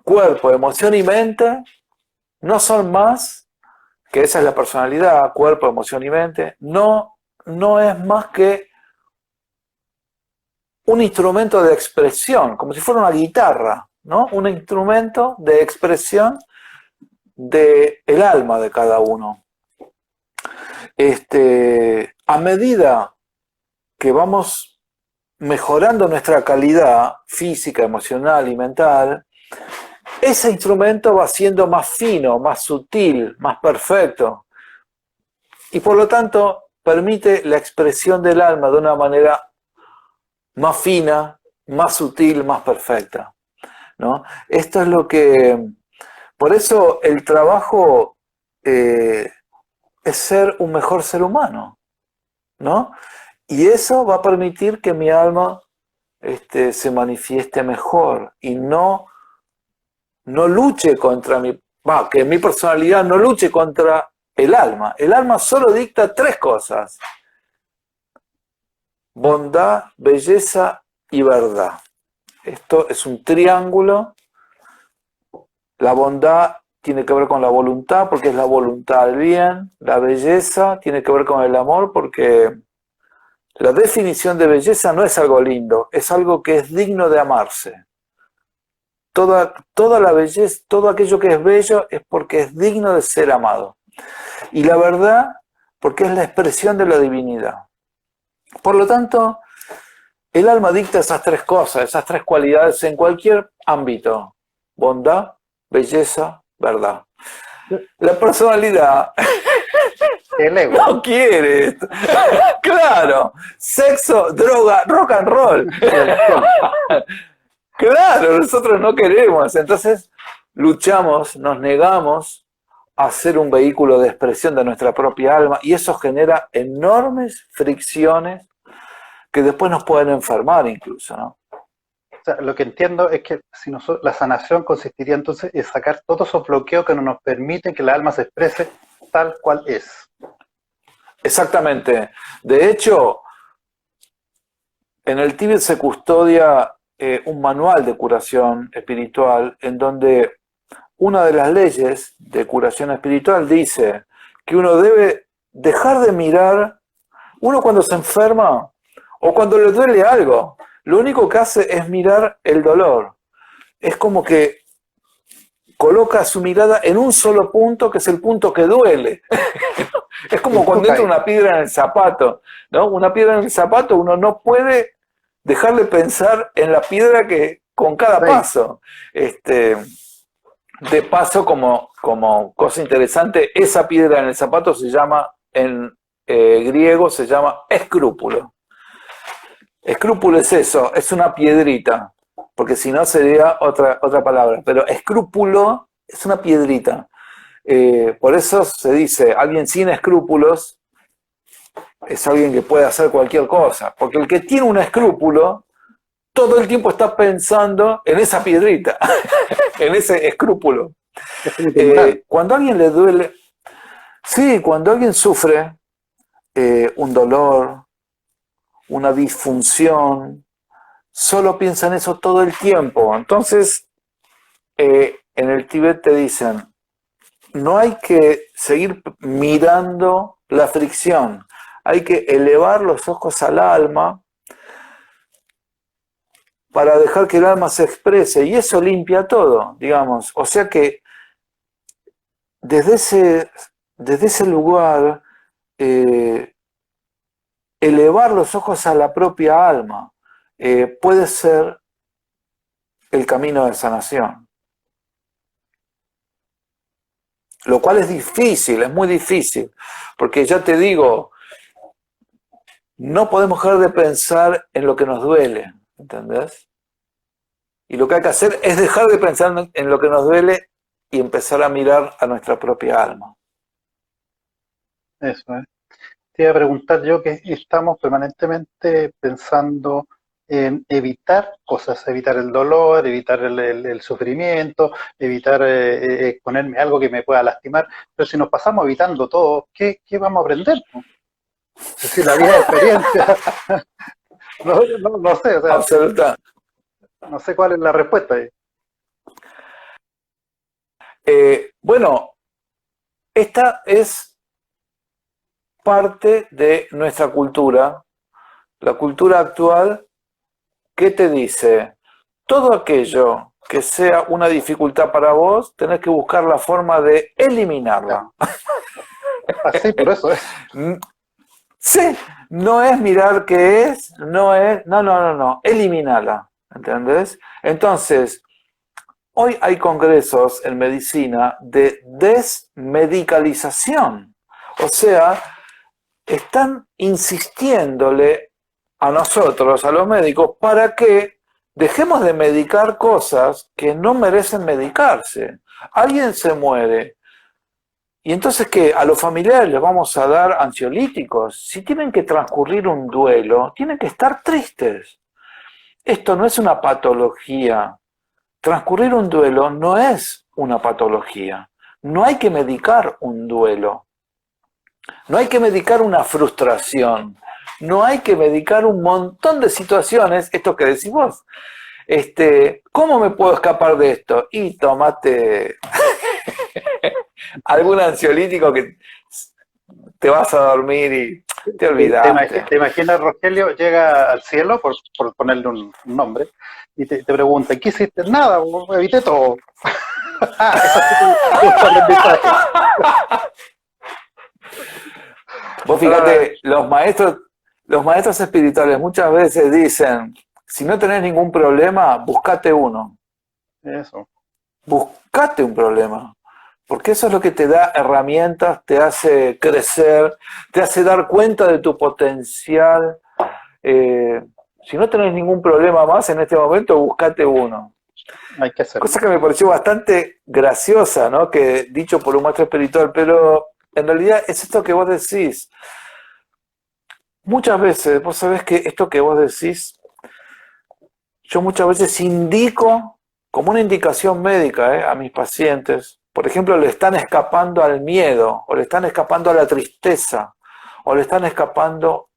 cuerpo, emoción y mente no son más, que esa es la personalidad, cuerpo, emoción y mente, no es más que un instrumento de expresión, como si fuera una guitarra, ¿no? Un instrumento de expresión del alma de cada uno. A medida que vamos mejorando nuestra calidad física, emocional y mental, ese instrumento va siendo más fino, más sutil, más perfecto. Y por lo tanto, permite la expresión del alma de una manera más fina, más sutil, más perfecta, ¿no? Esto es lo que... Por eso el trabajo es ser un mejor ser humano, ¿no? Y eso va a permitir que mi alma se manifieste mejor y no luche contra que mi personalidad no luche contra el alma. El alma solo dicta tres cosas: bondad, belleza y verdad. Esto es un triángulo. La bondad tiene que ver con la voluntad, porque es la voluntad del bien. La belleza tiene que ver con el amor, porque la definición de belleza no es algo lindo, es algo que es digno de amarse. Toda la belleza, todo aquello que es bello es porque es digno de ser amado. Y la verdad, porque es la expresión de la divinidad. Por lo tanto, el alma dicta esas tres cosas, esas tres cualidades en cualquier ámbito: bondad, belleza, verdad. La personalidad El ego. no quiere esto. Claro, sexo, droga, rock and roll. Claro, nosotros no queremos. Entonces luchamos, nos negamos a ser un vehículo de expresión de nuestra propia alma, y eso genera enormes fricciones que después nos pueden enfermar incluso, ¿no? O sea, lo que entiendo es que si la sanación consistiría entonces en sacar todos esos bloqueos que no nos permiten que la alma se exprese tal cual es. Exactamente. De hecho, en el Tíbet se custodia un manual de curación espiritual en donde una de las leyes de curación espiritual dice que uno debe dejar de mirar, uno cuando se enferma o cuando le duele algo, lo único que hace es mirar el dolor. Es como que coloca su mirada en un solo punto, que es el punto que duele. Es como cuando entra una piedra en el zapato, ¿no? Una piedra en el zapato, uno no puede dejar de pensar en la piedra que con cada paso. De paso, como cosa interesante, esa piedra en el zapato se llama, en griego se llama escrúpulo. Escrúpulo es eso, es una piedrita, porque si no sería otra palabra, pero escrúpulo es una piedrita. Por eso se dice, alguien sin escrúpulos es alguien que puede hacer cualquier cosa, porque el que tiene un escrúpulo todo el tiempo está pensando en esa piedrita, en ese escrúpulo. Cuando a alguien le duele, sí, cuando alguien sufre un dolor, una disfunción, solo piensa en eso todo el tiempo. Entonces, en el Tíbet te dicen, no hay que seguir mirando la fricción, hay que elevar los ojos al alma para dejar que el alma se exprese, y eso limpia todo, digamos. O sea que desde ese lugar, elevar los ojos a la propia alma puede ser el camino de sanación. Lo cual es difícil, es muy difícil, porque ya te digo, no podemos dejar de pensar en lo que nos duele, ¿entendés? Y lo que hay que hacer es dejar de pensar en lo que nos duele y empezar a mirar a nuestra propia alma. Eso, ¿eh? Te iba a preguntar yo que estamos permanentemente pensando en evitar cosas, evitar el dolor, evitar el sufrimiento, evitar exponerme a algo que me pueda lastimar, pero si nos pasamos evitando todo, ¿qué vamos a aprender? Es decir, la vida de experiencia, no sé, o sea, Absoluta. no sé cuál es la respuesta ahí. Bueno, esta es parte de nuestra cultura, la cultura actual, que te dice, todo aquello que sea una dificultad para vos, tenés que buscar la forma de eliminarla. Así, por eso es. Sí, no es mirar qué es, no, eliminarla, ¿entendés? Entonces, hoy hay congresos en medicina de desmedicalización, o sea, están insistiéndole a nosotros, a los médicos, para que dejemos de medicar cosas que no merecen medicarse. Alguien se muere. ¿Y entonces qué? ¿A los familiares les vamos a dar ansiolíticos? Si tienen que transcurrir un duelo, tienen que estar tristes. Esto no es una patología. Transcurrir un duelo no es una patología. No hay que medicar un duelo. No hay que medicar una frustración. No hay que medicar un montón de situaciones, esto que decís vos. ¿Cómo me puedo escapar de esto? Y tomate algún ansiolítico que te vas a dormir y te olvidaste. ¿Te imaginas, Rogelio, llega al cielo, por ponerle un nombre, y te pregunta, ¿qué hiciste? Nada, evité todo. Vos fíjate, los maestros espirituales muchas veces dicen, si no tenés ningún problema, buscate uno. Eso. Buscate un problema. Porque eso es lo que te da herramientas, te hace crecer, te hace dar cuenta de tu potencial. Si no tenés ningún problema más en este momento, buscate uno. Hay que hacerlo. Cosa que me pareció bastante graciosa, ¿no? Que dicho por un maestro espiritual, pero en realidad es esto que vos decís. Muchas veces, vos sabés que esto que vos decís, yo muchas veces indico, como una indicación médica, a mis pacientes, por ejemplo, le están escapando al miedo, o le están escapando a la tristeza, o le están escapando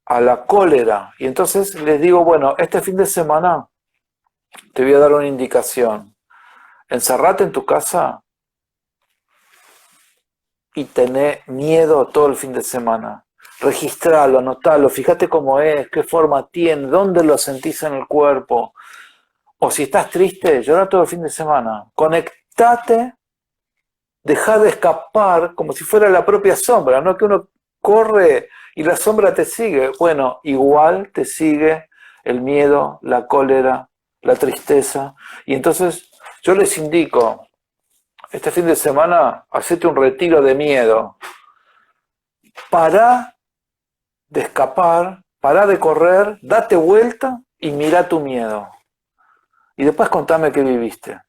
a la cólera. Y entonces les digo, bueno, este fin de semana te voy a dar una indicación. Encerrate en tu casa y tené miedo todo el fin de semana. Registralo, anotalo, fíjate cómo es, qué forma tiene, dónde lo sentís en el cuerpo. O si estás triste, llora todo el fin de semana. Conectate, dejá de escapar como si fuera la propia sombra, no que uno corre y la sombra te sigue. Bueno, igual te sigue el miedo, la cólera, la tristeza. Y entonces yo les indico, este fin de semana, hacete un retiro de miedo. Pará de escapar, pará de correr, date vuelta y mirá tu miedo. Y después contame qué viviste.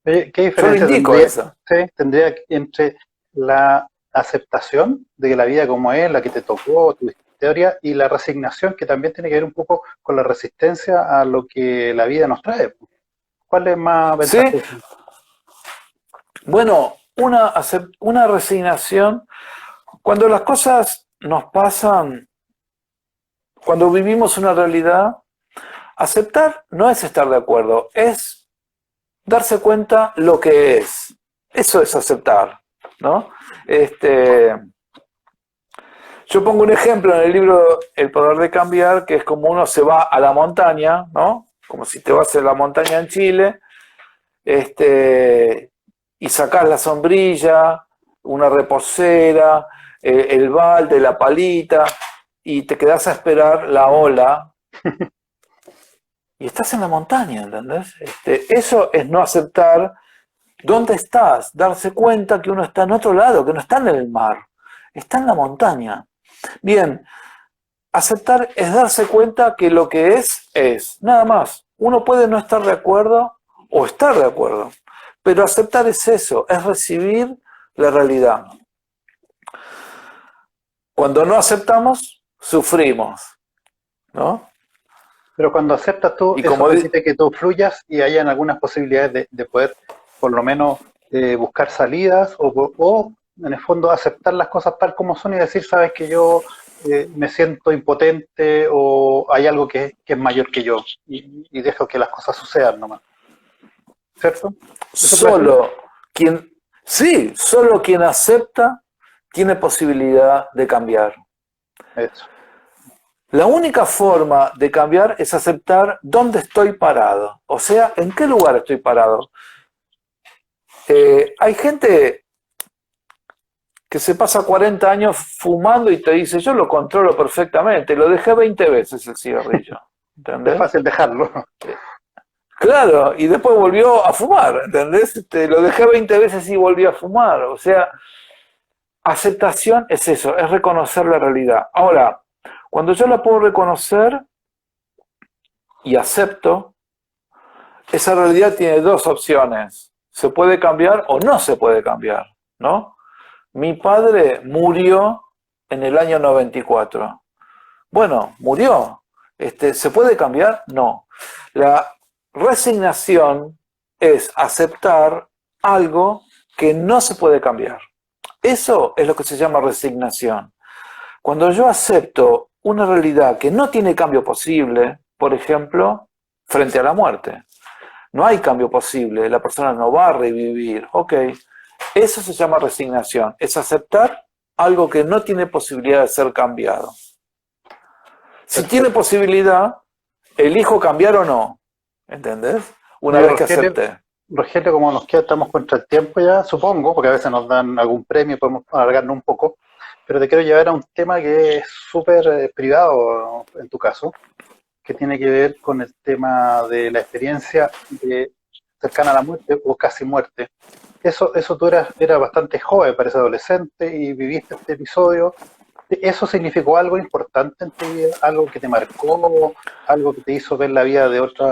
¿Qué Yo diferencia le indico eso. tendría entre la aceptación de que la vida como es, la que te tocó, tu historia, y la resignación, que también tiene que ver un poco con la resistencia a lo que la vida nos trae? ¿Cuál es más ventajoso? ¿Sí? Bueno, una resignación, cuando las cosas nos pasan, cuando vivimos una realidad, aceptar no es estar de acuerdo, es darse cuenta lo que es. Eso es aceptar, ¿no? Yo pongo un ejemplo en el libro El poder de cambiar, que es como uno se va a la montaña, ¿no? Como si te vas a la montaña en Chile, y sacás la sombrilla, una reposera, el balde, la palita, y te quedás a esperar la ola, y estás en la montaña, ¿entendés? Eso es no aceptar dónde estás, darse cuenta que uno está en otro lado, que no está en el mar, está en la montaña. Bien, aceptar es darse cuenta que lo que es, nada más. Uno puede no estar de acuerdo o estar de acuerdo, pero aceptar es eso, es recibir la realidad. Cuando no aceptamos, sufrimos, ¿no? Pero cuando aceptas tú, Y eso como permite que tú fluyas y hayan algunas posibilidades de poder, por lo menos, buscar salidas o, en el fondo, aceptar las cosas tal como son y decir, sabes que yo me siento impotente o hay algo que es mayor que yo y dejo que las cosas sucedan nomás. ¿Cierto? solo quien acepta tiene posibilidad de cambiar. Eso. La única forma de cambiar es aceptar dónde estoy parado. O sea, en qué lugar estoy parado. Hay gente que se pasa 40 años fumando y te dice, yo lo controlo perfectamente, lo dejé 20 veces el cigarrillo. ¿Entendés? Es fácil dejarlo. Claro, y después volvió a fumar, ¿entendés? Lo dejé 20 veces y volví a fumar. O sea, aceptación es eso, es reconocer la realidad. Ahora, cuando yo la puedo reconocer y acepto, esa realidad tiene dos opciones. Se puede cambiar o no se puede cambiar, ¿no? Mi padre murió en el año 94. Bueno, murió. ¿Se puede cambiar? No. La resignación es aceptar algo que no se puede cambiar. Eso es lo que se llama resignación. Cuando yo acepto una realidad que no tiene cambio posible, por ejemplo, frente a la muerte, no hay cambio posible, la persona no va a revivir, ok, eso se llama resignación, es aceptar algo que no tiene posibilidad de ser cambiado. Si tiene posibilidad, elijo cambiar o no, ¿entendés? Una vez que acepté. Rogelio, como nos queda, estamos contra el tiempo ya, supongo, porque a veces nos dan algún premio, podemos alargarnos un poco, pero te quiero llevar a un tema que es súper privado en tu caso, que tiene que ver con el tema de la experiencia cercana a la muerte o casi muerte. Eso tú eras bastante joven, parece adolescente, y viviste este episodio. ¿Eso significó algo importante en tu vida? ¿Algo que te marcó? ¿Algo que te hizo ver la vida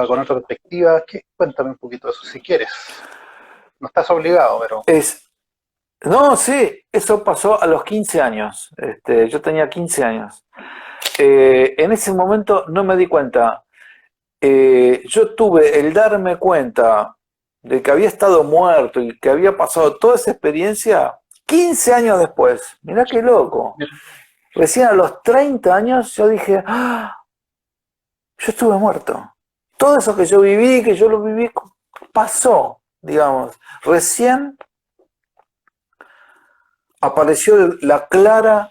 con otra perspectiva? Cuéntame un poquito de eso, si quieres. No estás obligado, pero... No, sí, eso pasó a los 15 años. Yo tenía 15 años. En ese momento no me di cuenta. Yo tuve el darme cuenta de que había estado muerto y que había pasado toda esa experiencia 15 años después. Mirá qué loco. Recién a los 30 años yo dije, yo estuve muerto. Todo eso que yo viví, que yo lo viví, pasó, digamos. Recién apareció la clara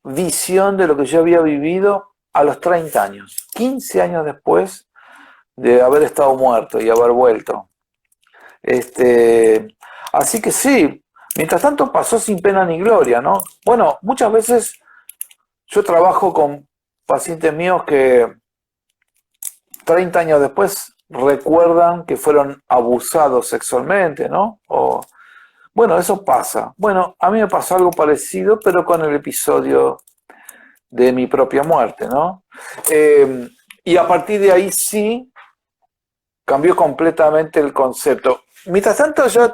visión de lo que yo había vivido a los 30 años. 15 años después de haber estado muerto y haber vuelto. Así que sí, mientras tanto pasó sin pena ni gloria, ¿no? Bueno, muchas veces yo trabajo con pacientes míos que 30 años después recuerdan que fueron abusados sexualmente, ¿no? Bueno, eso pasa. Bueno, a mí me pasó algo parecido, pero con el episodio de mi propia muerte, ¿no? Y a partir de ahí sí cambió completamente el concepto. Mientras tanto yo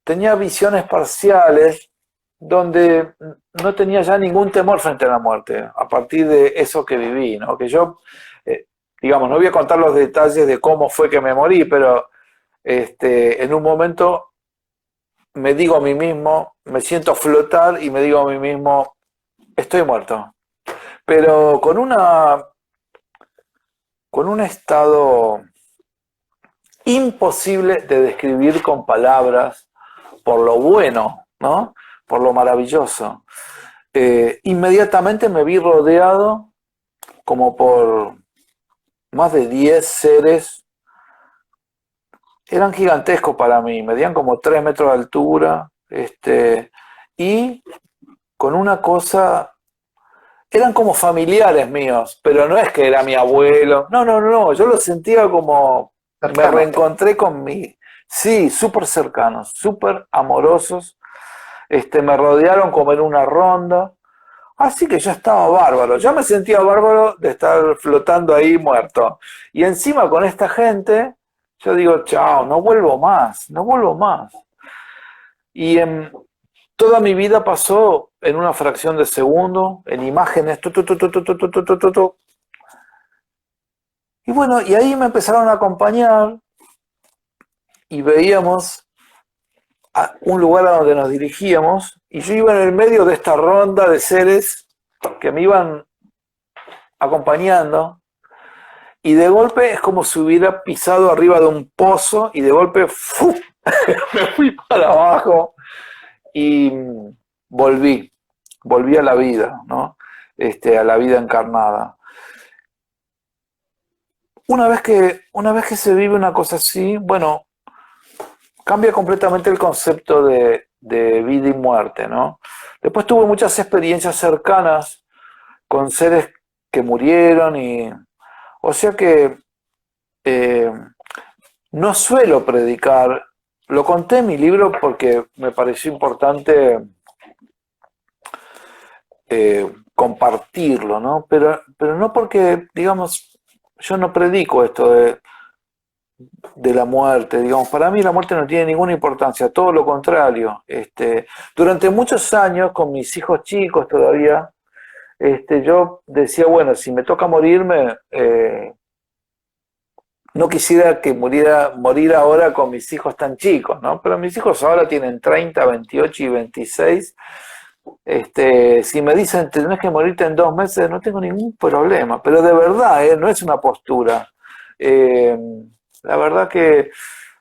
tenía visiones parciales donde no tenía ya ningún temor frente a la muerte, a partir de eso que viví, ¿no? Que yo, digamos, no voy a contar los detalles de cómo fue que me morí, pero en un momento me digo a mí mismo, me siento flotar y me digo a mí mismo, estoy muerto. Pero con un estado imposible de describir con palabras, por lo bueno, ¿no? Por lo maravilloso. Inmediatamente me vi rodeado como por más de 10 seres. Eran gigantescos para mí, medían como 3 metros de altura, y con una cosa, eran como familiares míos, pero no es que era mi abuelo, no, yo lo sentía como, me reencontré con sí, súper cercanos, súper amorosos, me rodearon como en una ronda, así que yo estaba bárbaro, yo me sentía bárbaro de estar flotando ahí muerto, y encima con esta gente, yo digo, chao, no vuelvo más. Y toda mi vida pasó en una fracción de segundo, en imágenes, y bueno, y ahí me empezaron a acompañar y veíamos un lugar a donde nos dirigíamos, y yo iba en el medio de esta ronda de seres que me iban acompañando. Y de golpe es como si hubiera pisado arriba de un pozo y de golpe ¡fu! Me fui para abajo y volví. volví a la vida, ¿no? A la vida encarnada. Una vez que se vive una cosa así, bueno, cambia completamente el concepto de vida y muerte, ¿no? Después tuve muchas experiencias cercanas con seres que murieron o sea que eh, no suelo predicar. Lo conté en mi libro porque me pareció importante compartirlo, ¿no? Pero no porque, digamos, yo no predico esto de la muerte, digamos, para mí la muerte no tiene ninguna importancia, todo lo contrario. Durante muchos años, con mis hijos chicos todavía, yo decía, bueno, si me toca morirme, no quisiera que morir ahora con mis hijos tan chicos, ¿no? Pero mis hijos ahora tienen 30, 28 y 26. Si me dicen tenés que morirte en 2 meses, no tengo ningún problema, pero de verdad, no es una postura. La verdad que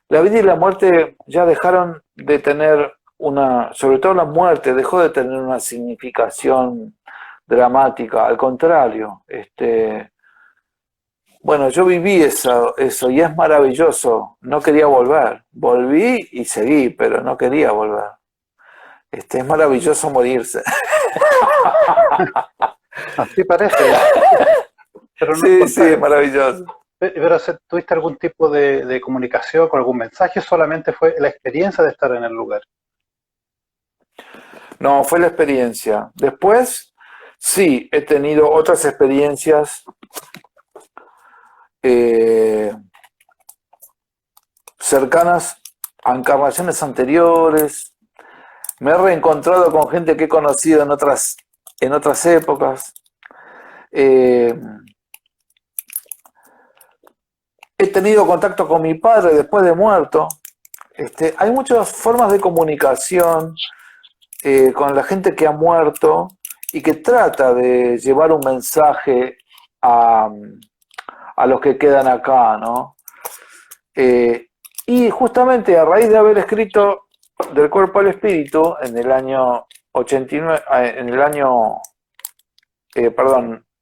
la vida y la muerte ya dejaron de tener sobre todo la muerte dejó de tener una significación dramática, al contrario. Bueno, yo viví eso y es maravilloso, no quería volver, volví y seguí, pero no quería volver. Es maravilloso morirse. Así parece. Pero no, Sí, es maravilloso. pero ¿tuviste algún tipo de comunicación con algún mensaje? ¿Solamente fue la experiencia de estar en el lugar? No, fue la experiencia. Después, sí, he tenido otras experiencias cercanas a encarnaciones anteriores. Me he reencontrado con gente que he conocido en otras épocas. He tenido contacto con mi padre después de muerto. Hay muchas formas de comunicación con la gente que ha muerto y que trata de llevar un mensaje a los que quedan acá, ¿no? Y justamente a raíz de haber escrito Del cuerpo al espíritu en el año 89, en el año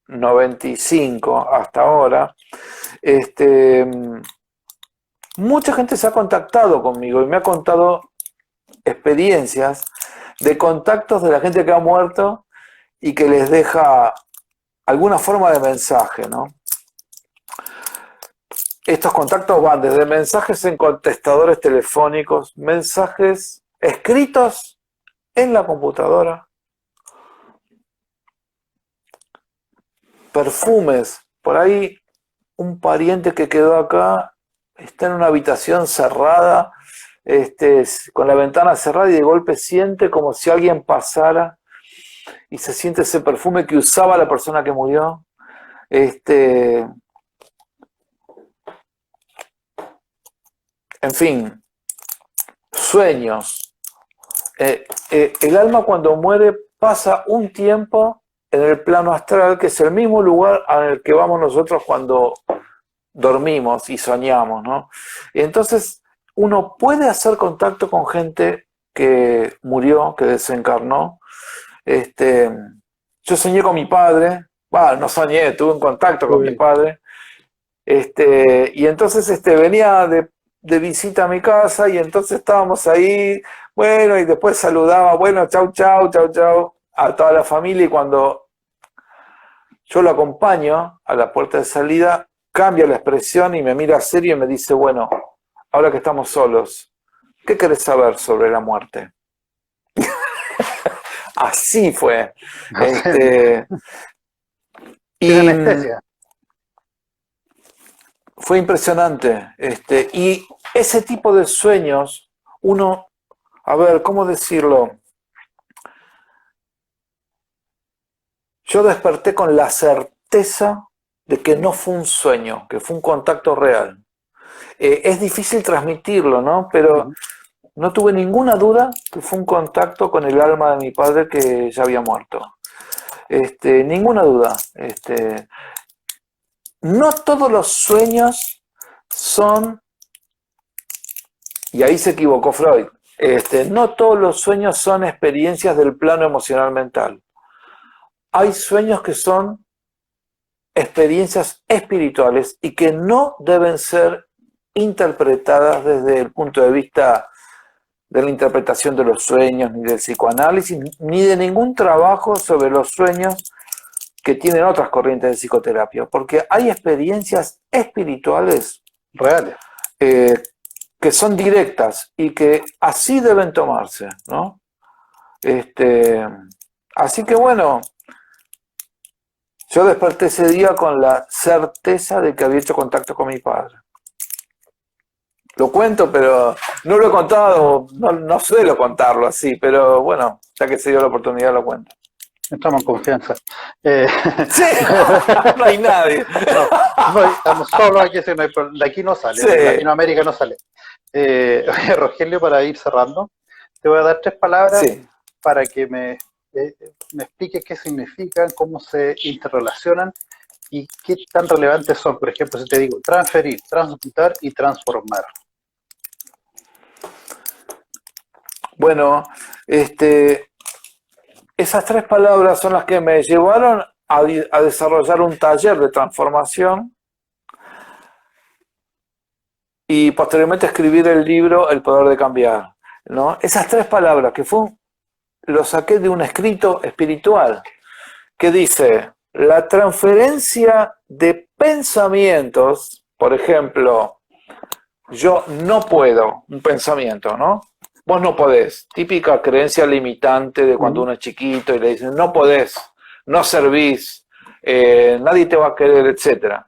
95 hasta ahora, mucha gente se ha contactado conmigo y me ha contado experiencias de contactos de la gente que ha muerto y que les deja alguna forma de mensaje, ¿no? Estos contactos van desde mensajes en contestadores telefónicos, mensajes escritos en la computadora, perfumes. Por ahí un pariente que quedó acá está en una habitación cerrada, con la ventana cerrada y de golpe siente como si alguien pasara y se siente ese perfume que usaba la persona que murió. En fin, sueños. El alma cuando muere pasa un tiempo en el plano astral, que es el mismo lugar al que vamos nosotros cuando dormimos y soñamos, ¿no? Y entonces uno puede hacer contacto con gente que murió, que desencarnó. Yo soñé con mi padre, no soñé, tuve un contacto con mi padre. Y entonces venía de visita a mi casa y entonces estábamos ahí, bueno, y después saludaba, bueno, chau, chau, chau, chau, a toda la familia, y cuando yo lo acompaño a la puerta de salida, cambia la expresión y me mira serio y me dice, bueno, ahora que estamos solos, ¿qué querés saber sobre la muerte? Así fue. Sin anestesia. Fue impresionante. Y ese tipo de sueños, uno, a ver, ¿cómo decirlo? Yo desperté con la certeza de que no fue un sueño, que fue un contacto real. Es difícil transmitirlo, ¿no? Pero no tuve ninguna duda que fue un contacto con el alma de mi padre que ya había muerto. Ninguna duda. No todos los sueños son, y ahí se equivocó Freud, no todos los sueños son experiencias del plano emocional mental. hay sueños que son experiencias espirituales y que no deben ser interpretadas desde el punto de vista de la interpretación de los sueños, ni del psicoanálisis, ni de ningún trabajo sobre los sueños que tienen otras corrientes de psicoterapia, porque hay experiencias espirituales Reales. Que son directas y que así deben tomarse, ¿no? Así que bueno, yo desperté ese día con la certeza de que había hecho contacto con mi padre. Lo cuento, pero no lo he contado, no suelo contarlo así, pero bueno, ya que se dio la oportunidad lo cuento. Entramos en confianza. Sí, no hay nadie. No, estamos solos aquí, no hay, de aquí no sale, Sí. de Latinoamérica no sale. Rogelio, para ir cerrando, te voy a dar 3 palabras Sí. para que me expliques qué significan, cómo se interrelacionan y qué tan relevantes son. Por ejemplo, si te digo transferir, transmutar y transformar. Bueno, esas 3 palabras son las que me llevaron a desarrollar un taller de transformación y posteriormente escribir el libro El poder de cambiar, ¿no? Esas 3 palabras que lo saqué de un escrito espiritual que dice: la transferencia de pensamientos, por ejemplo, yo no puedo, un pensamiento, ¿no? Vos no podés, típica creencia limitante de cuando uno es chiquito y le dicen no podés, no servís, nadie te va a querer, etc.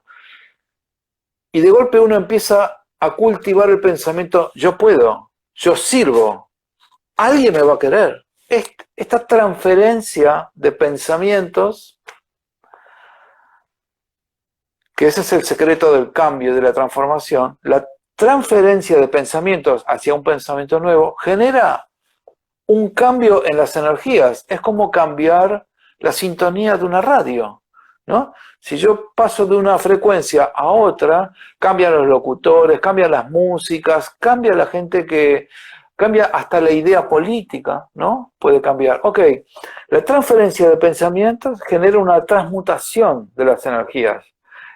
Y de golpe uno empieza a cultivar el pensamiento: yo puedo, yo sirvo, alguien me va a querer. Esta transferencia de pensamientos, que ese es el secreto del cambio, de la transformación, la transferencia de pensamientos hacia un pensamiento nuevo genera un cambio en las energías. Es como cambiar la sintonía de una radio, ¿no? Si yo paso de una frecuencia a otra, cambian los locutores, cambian las músicas, cambia la gente cambia hasta la idea política, ¿no? Puede cambiar. Ok, la transferencia de pensamientos genera una transmutación de las energías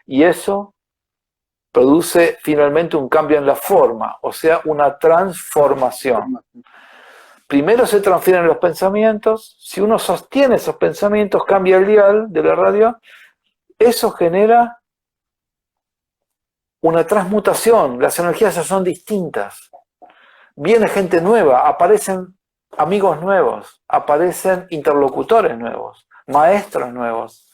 y eso produce finalmente un cambio en la forma, o sea, una transformación. Primero se transfieren los pensamientos, si uno sostiene esos pensamientos, cambia el dial de la radio, eso genera una transmutación, las energías ya son distintas. Viene gente nueva, aparecen amigos nuevos, aparecen interlocutores nuevos, maestros nuevos.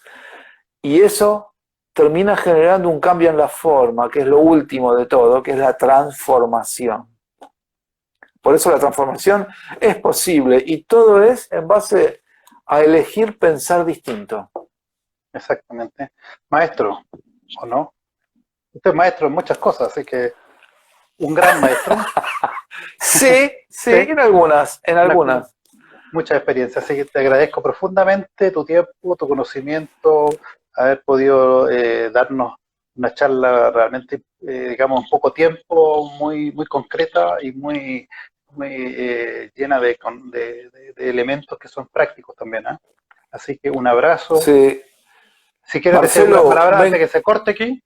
Y eso termina generando un cambio en la forma, que es lo último de todo, que es la transformación. Por eso la transformación es posible y todo es en base a elegir pensar distinto. Exactamente. Maestro, ¿o no? Usted es maestro en muchas cosas, así que un gran maestro. Sí, en algunas. Mucha experiencia, así que te agradezco profundamente tu tiempo, tu conocimiento, haber podido darnos una charla realmente, digamos, en poco tiempo, muy concreta y muy llena de elementos que son prácticos también, ¿eh? Así que un abrazo. Sí. Si quieres decir Marcelo, unas palabras antes que se corte aquí.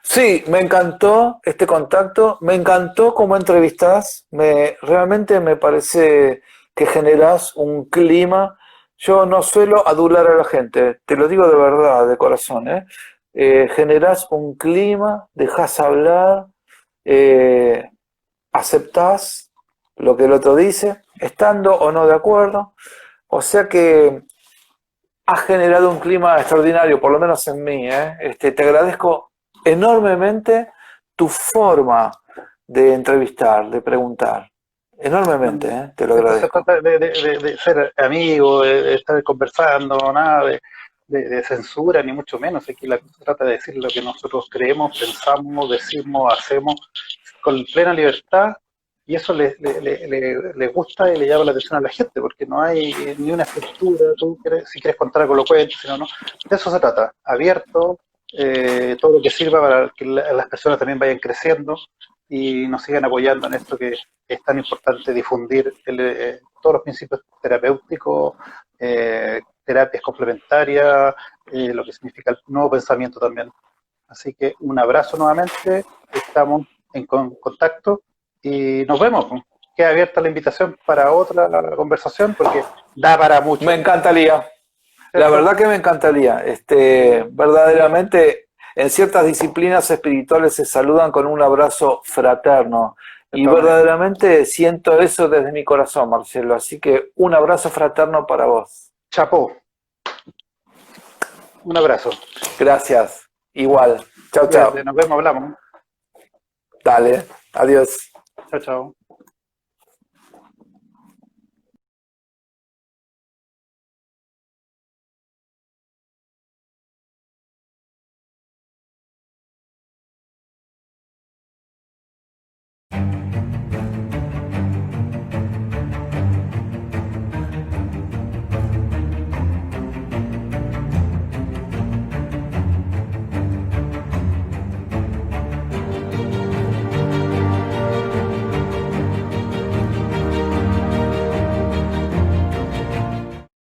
Sí, me encantó este contacto, me encantó cómo entrevistás, realmente me parece que generás un clima. Yo no suelo adular a la gente, te lo digo de verdad, de corazón, ¿eh? Generás un clima, dejás hablar, aceptás lo que el otro dice, estando o no de acuerdo, o sea que has generado un clima extraordinario, por lo menos en mí, ¿eh? Te agradezco enormemente tu forma de entrevistar, de preguntar. Enormemente, te lo agradezco. Se trata de ser amigos, de estar conversando, nada de censura, ni mucho menos. Aquí se trata de decir lo que nosotros creemos, pensamos, decimos, hacemos, con plena libertad, y eso le gusta y le llama la atención a la gente, porque no hay ni una estructura. Si quieres contar algo lo cuentes, si no, no. De eso se trata, abierto, todo lo que sirva para que las personas también vayan creciendo y nos sigan apoyando en esto que es tan importante, difundir todos los principios terapéuticos terapias complementarias, lo que significa el nuevo pensamiento también. Así que un abrazo nuevamente, estamos en contacto y nos vemos. Queda abierta la invitación para otra conversación porque da para mucho. Me encantaría. La verdad que me encantaría. Verdaderamente, en ciertas disciplinas espirituales se saludan con un abrazo fraterno. Y verdaderamente siento eso desde mi corazón, Marcelo. Así que un abrazo fraterno para vos. Chapó. Un abrazo. Gracias. Igual. Chao, chao. Nos vemos, hablamos. Dale. Adiós. Chao, chao.